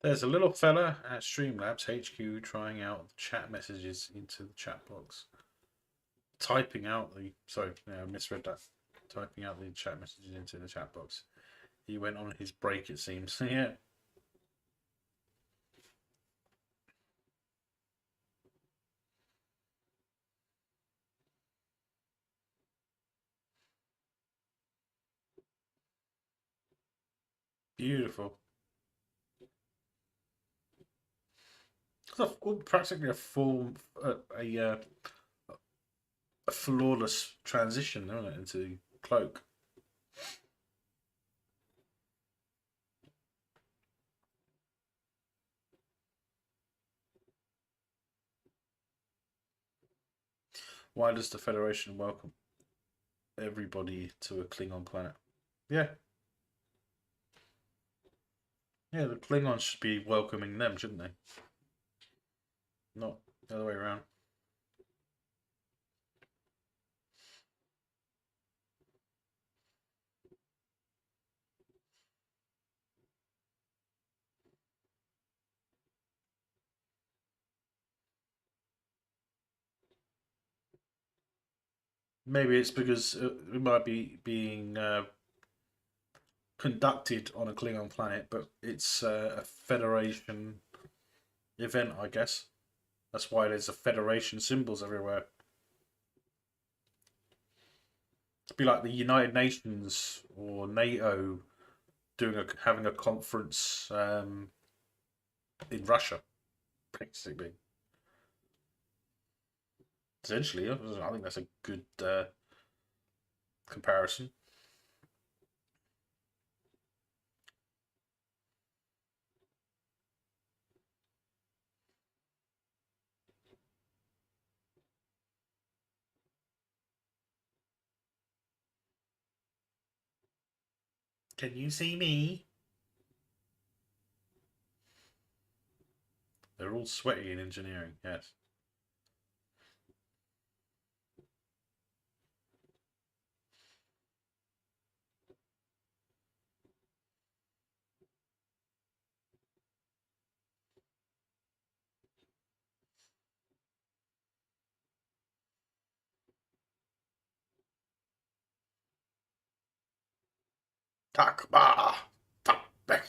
There's a little fella at Streamlabs HQ trying out chat messages into the chat box. Typing out the. Sorry, no, I misread that. Typing out the chat messages into the chat box. He went on his break, it seems. Yeah. Beautiful. It's practically a full, a flawless transition, isn't it, into cloak. Why does the Federation welcome everybody to a Klingon planet? Yeah. Yeah, the Klingons should be welcoming them, shouldn't they? Not the other way around. Maybe it's because it might be being conducted on a Klingon planet, but it's a Federation event, I guess. That's why there's a Federation symbols everywhere. It'd be like the United Nations or NATO having a conference in Russia, basically. Essentially, I think that's a good comparison. Can you see me? They're all sweaty in engineering, yes. Takba! Takbe!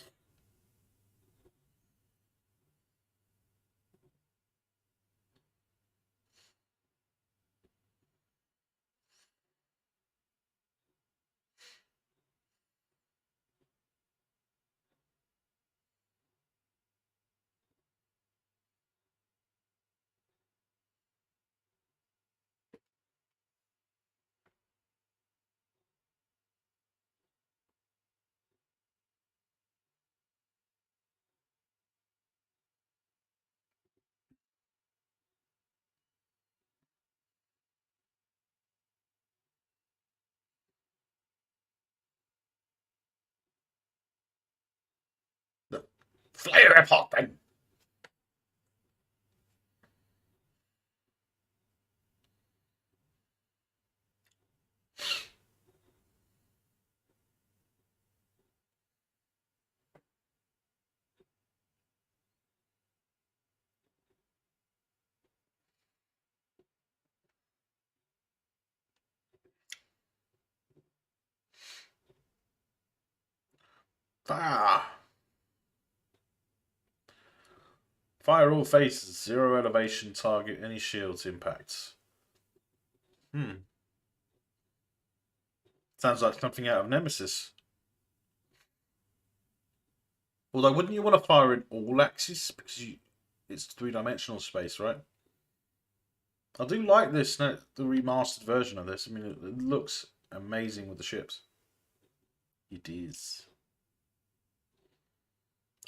The flare report then! Ah! Fire all faces. 0 elevation. Target any shields impacts. Sounds like something out of Nemesis. Although, wouldn't you want to fire in all axes? Because it's 3-dimensional space, right? I do like this, the remastered version of this. I mean, it looks amazing with the ships. It is.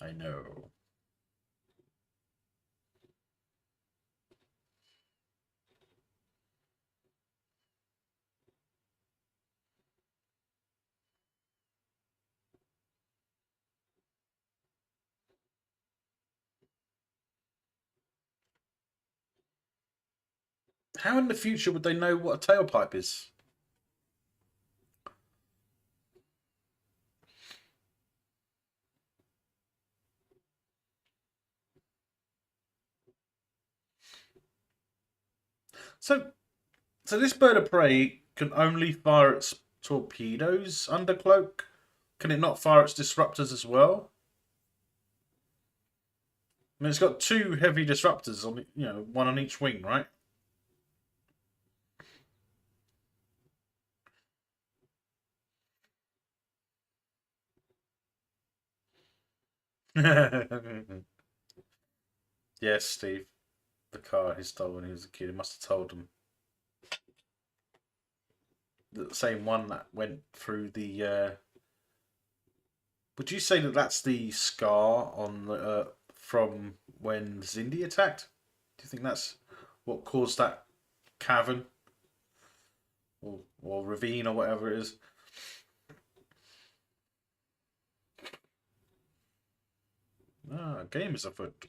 I know. How in the future would they know what a tailpipe is? So this bird of prey can only fire its torpedoes under cloak? Can it not fire its disruptors as well? I mean, it's got 2 heavy disruptors on, one on each wing, right? Yes, Steve. The car he stole when he was a kid. He must have told him. The same one that went through the. Would you say that that's the scar on the from when Zindi attacked? Do you think that's what caused that cavern or ravine or whatever it is? Ah, game is afoot.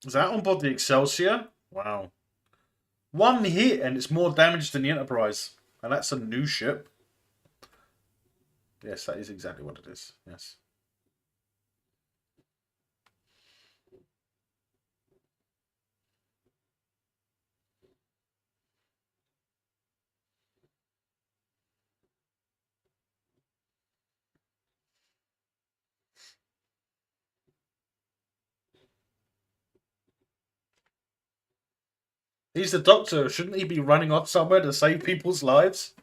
Is that on board the Excelsior? Wow. 1 hit and it's more damage than the Enterprise. And that's a new ship. Yes, that is exactly what it is. Yes. He's the doctor. Shouldn't he be running off somewhere to save people's lives?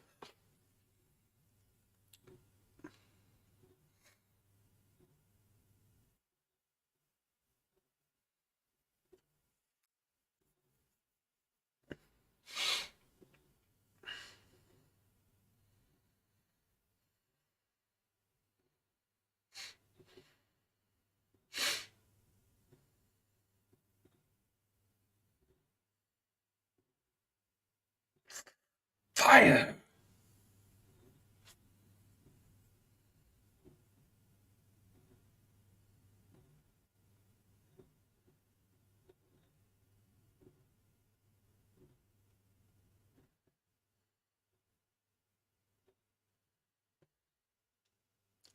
Fire!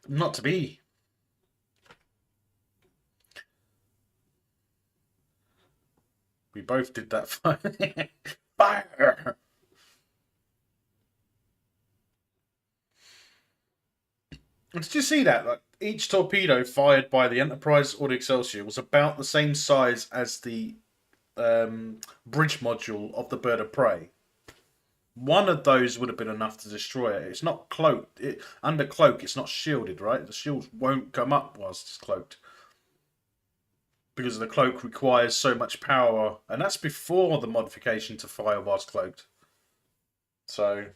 Not to be. We both did that fire. Fire! Did you see that? Like, each torpedo fired by the Enterprise or the Excelsior was about the same size as the bridge module of the Bird of Prey. One of those would have been enough to destroy it. It's not cloaked. Under cloak, it's not shielded, right? The shields won't come up whilst it's cloaked. Because the cloak requires so much power. And that's before the modification to fire whilst cloaked. So...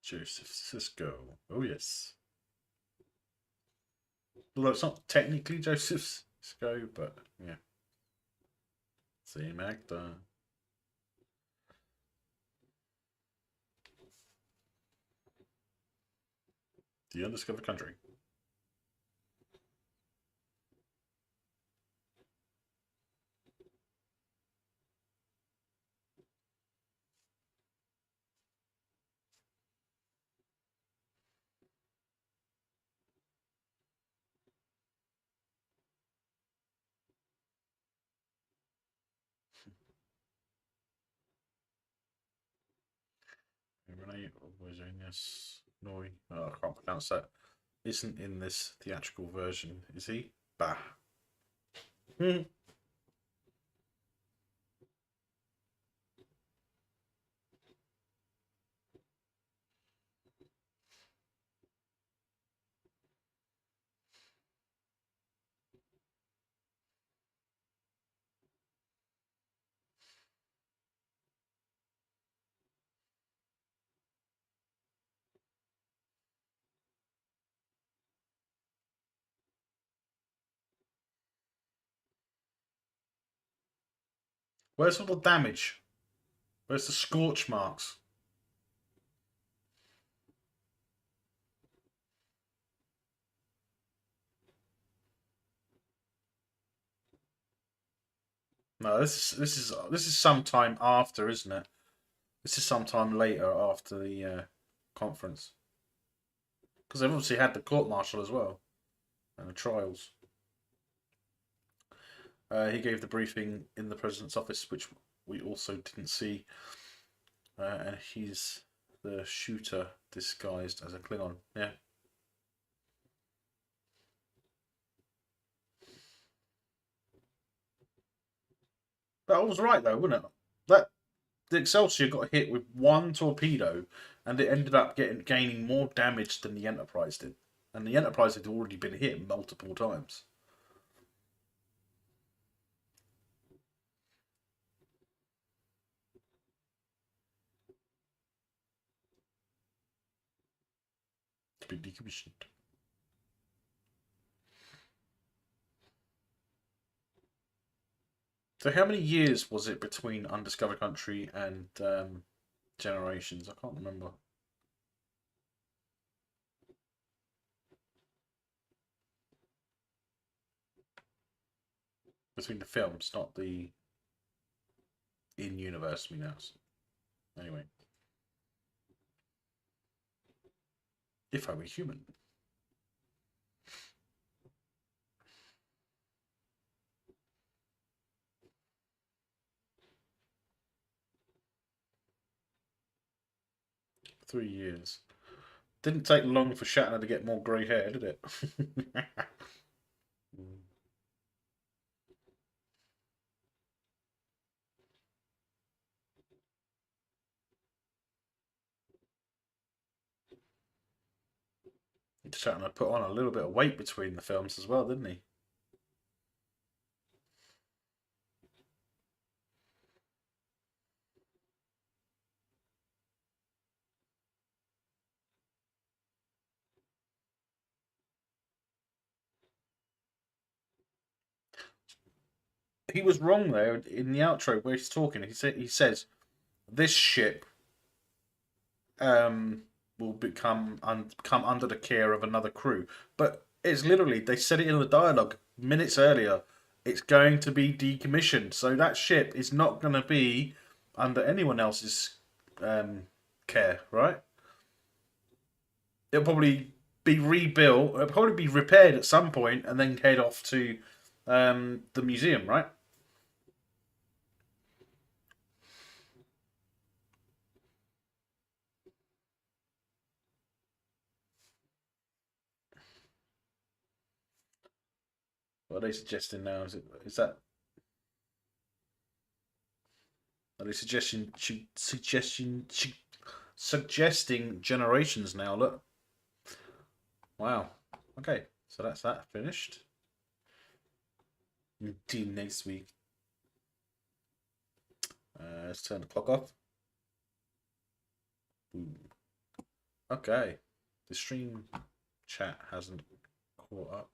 Joseph Cisco. Oh, yes. Although it's not technically Joseph Cisco, but yeah. Same actor. The Undiscovered Country. Renee Wozniak Noi. Oh, I can't pronounce that. Isn't in this theatrical version, is he? Bah. Where's all the damage? Where's the scorch marks? No, this is sometime after, isn't it? This is sometime later after the conference, because they've obviously had the court martial as well and the trials. He gave the briefing in the president's office, which we also didn't see, and he's the shooter disguised as a Klingon. Yeah. That was right though, wasn't it? That the Excelsior got hit with one torpedo, and it ended up gaining more damage than the Enterprise did, and the Enterprise had already been hit multiple times. To be decommissioned. So, how many years was it between Undiscovered Country and Generations? I can't remember. Between the films, not the in-universe, Anyway. If I were human. Three years. Didn't take long for Shatner to get more grey hair, did it? Shatner put on a little bit of weight between the films as well, didn't he? He was wrong there in the outro where he's talking. He says this ship will come under the care of another crew, but it's literally they said it in the dialogue minutes earlier. It's going to be decommissioned, so that ship is not going to be under anyone else's care, right? It'll probably be rebuilt. It'll probably be repaired at some point, and then head off to the museum, right? What are they suggesting now? Is that are they suggesting generations now? Look, wow. Okay, so that's that finished. Until next week. Let's turn the clock off. Boom. Okay. The stream chat hasn't caught up.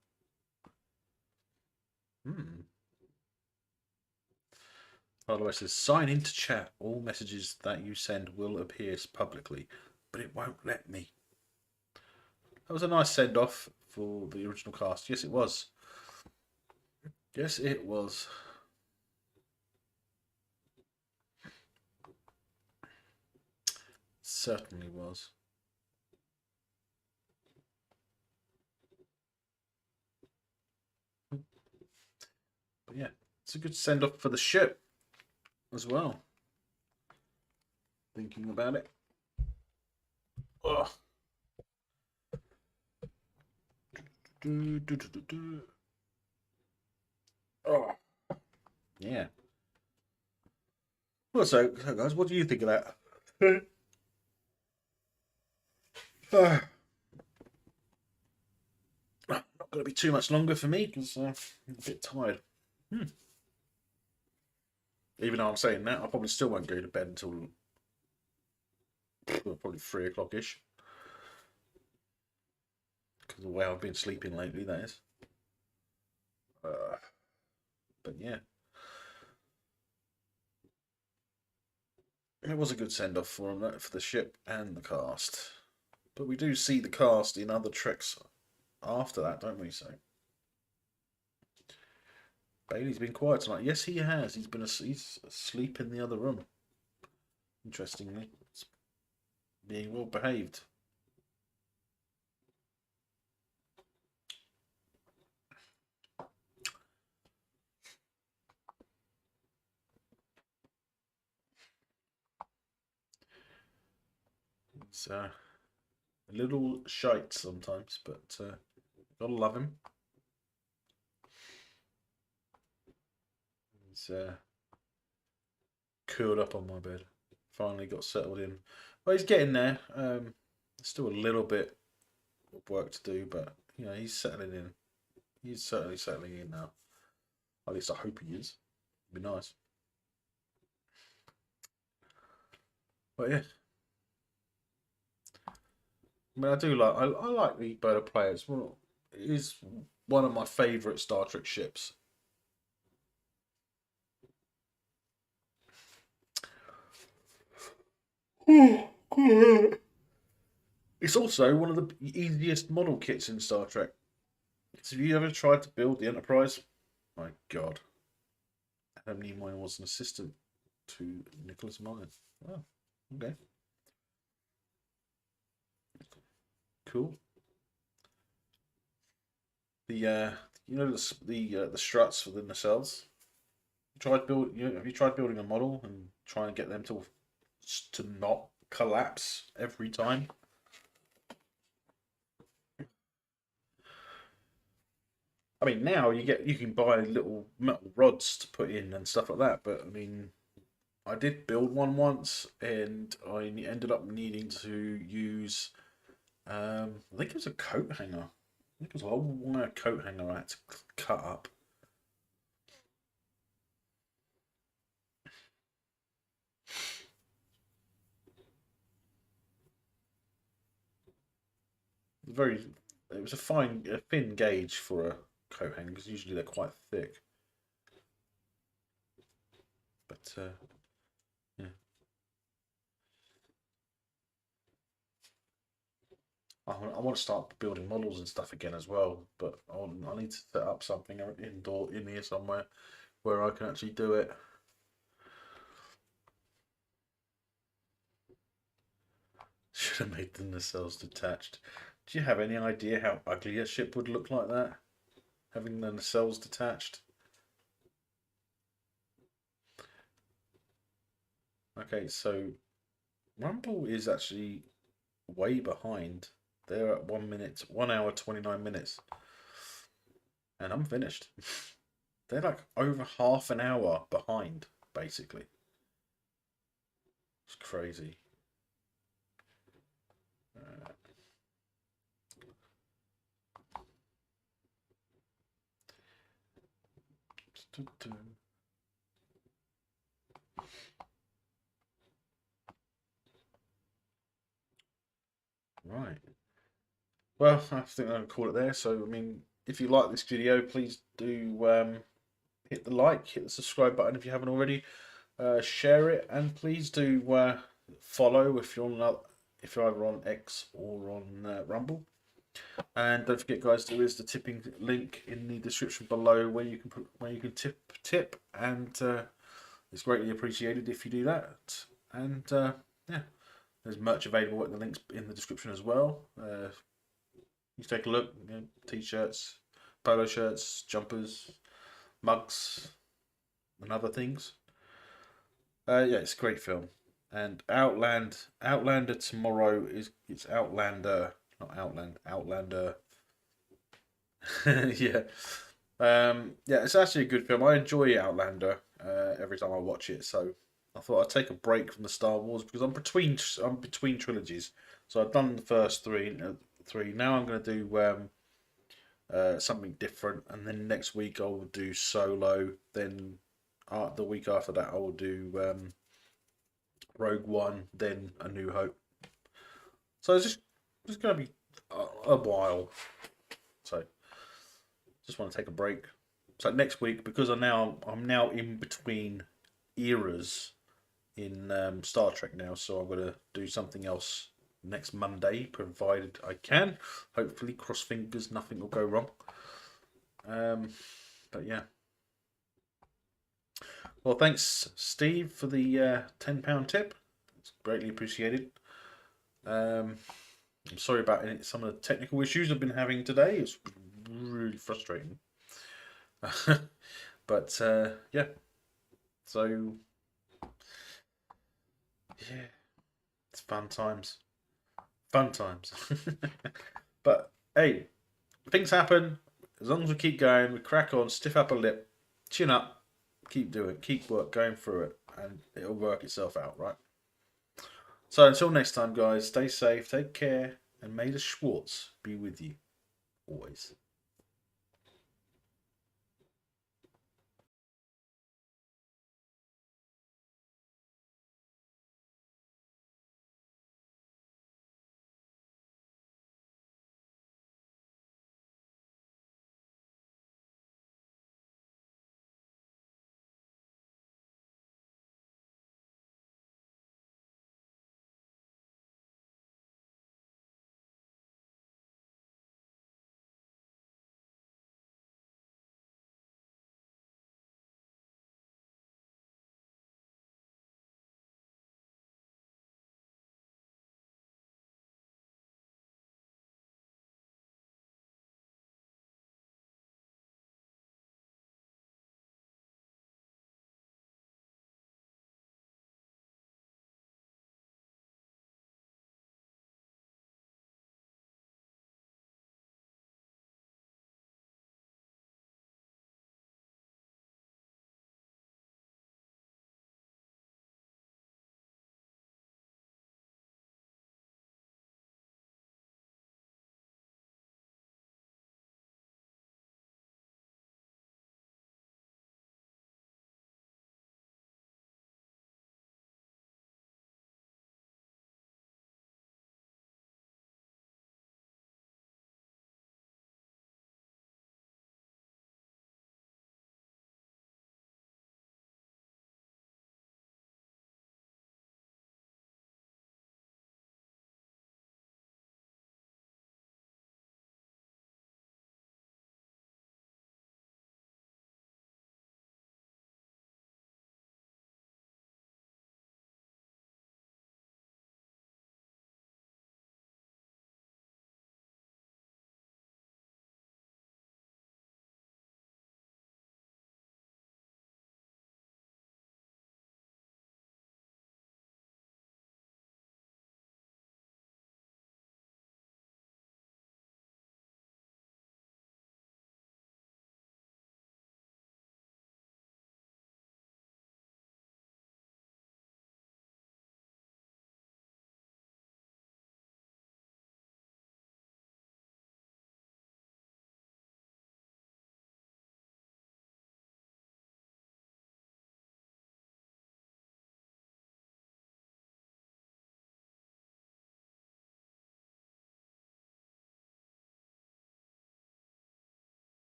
By the way, it says sign into chat. All messages that you send will appear publicly, but it won't let me. That was a nice send off for the original cast. Yes, it was. Yes, it was. Certainly was. But yeah, it's a good send off for the ship as well. Thinking about it. Ugh. Oh, yeah. Well, so guys, what do you think of that? Not going to be too much longer for me because I'm a bit tired. Even though I'm saying that, I probably still won't go to bed until probably 3 o'clock ish. Because of the way I've been sleeping lately, that is. But yeah. It was a good send off for him, for the ship and the cast. But we do see the cast in other treks after that, don't we? So Bailey's been quiet tonight. Yes, he has. He's asleep in the other room. Interestingly, it's being well behaved. He's a little shite sometimes, but gotta love him. He's curled up on my bed. Finally got settled in. Well, he's getting there. Still a little bit of work to do, but you know, he's settling in. He's certainly settling in now. At least I hope he is. It'd be nice. But yeah. I mean, I do like. I like the Bird of Prey. It is one of my favourite Star Trek ships. It's also one of the easiest model kits in Star Trek. So have you ever tried to build the Enterprise? My God. Adam Nimoy was an assistant to Nicholas Meyer. Oh, okay. Cool. The you know the struts for the nacelles. Have you tried building a model and trying to get them to not collapse every time? I mean, now you can buy little metal rods to put in and stuff like that. But I mean, I did build one once, and I ended up needing to use. I think it was a coat hanger. I think it was a whole wire coat hanger I had to cut up. Very, it was a thin gauge for a coat hanger because usually they're quite thick. But yeah. I want to start building models and stuff again as well, but I need to set up something in here somewhere where I can actually do it. Should have made the nacelles detached. Do you have any idea how ugly a ship would look like that? Having the nacelles detached? Okay, so Rumble is actually way behind. They're at 1 minute, 1 hour, 29 minutes. And I'm finished. They're like over half an hour behind, basically. It's crazy. Right. Well, I think I'll call it there. So, I mean, if you like this video, please do hit the like, hit the subscribe button if you haven't already. Share it, and please do follow if you're either on X or on Rumble. And don't forget, guys, there is the tipping link in the description below where you can tip, and it's greatly appreciated if you do that. And yeah, there's merch available at the links in the description as well. You take a look, you know, t-shirts, polo shirts, jumpers, mugs, and other things. Yeah, it's a great film. And Outlander tomorrow it's Outlander, not Outland, Outlander. Yeah. Yeah, it's actually a good film. I enjoy Outlander every time I watch it. So I thought I'd take a break from the Star Wars because I'm between trilogies. So I've done the first three. Now I'm going to do something different, and then next week I will do Solo. Then the week after that I will do Rogue One. Then A New Hope. So it's just going to be a while. So just want to take a break. So next week, because I'm now in between eras in Star Trek now, so I'm going to do something else next Monday, provided I can. Hopefully, cross fingers, nothing will go wrong. But yeah. Well, thanks, Steve, for the £10 tip. It's greatly appreciated. I'm sorry about some of the technical issues I've been having today. It's really frustrating. But yeah. So yeah, it's fun times. Fun times. But hey, things happen. As long as we keep going, we crack on, stiff upper lip, chin up, keep going through it, and it'll work itself out, right? So until next time, guys, stay safe, take care, and may the Schwartz be with you always.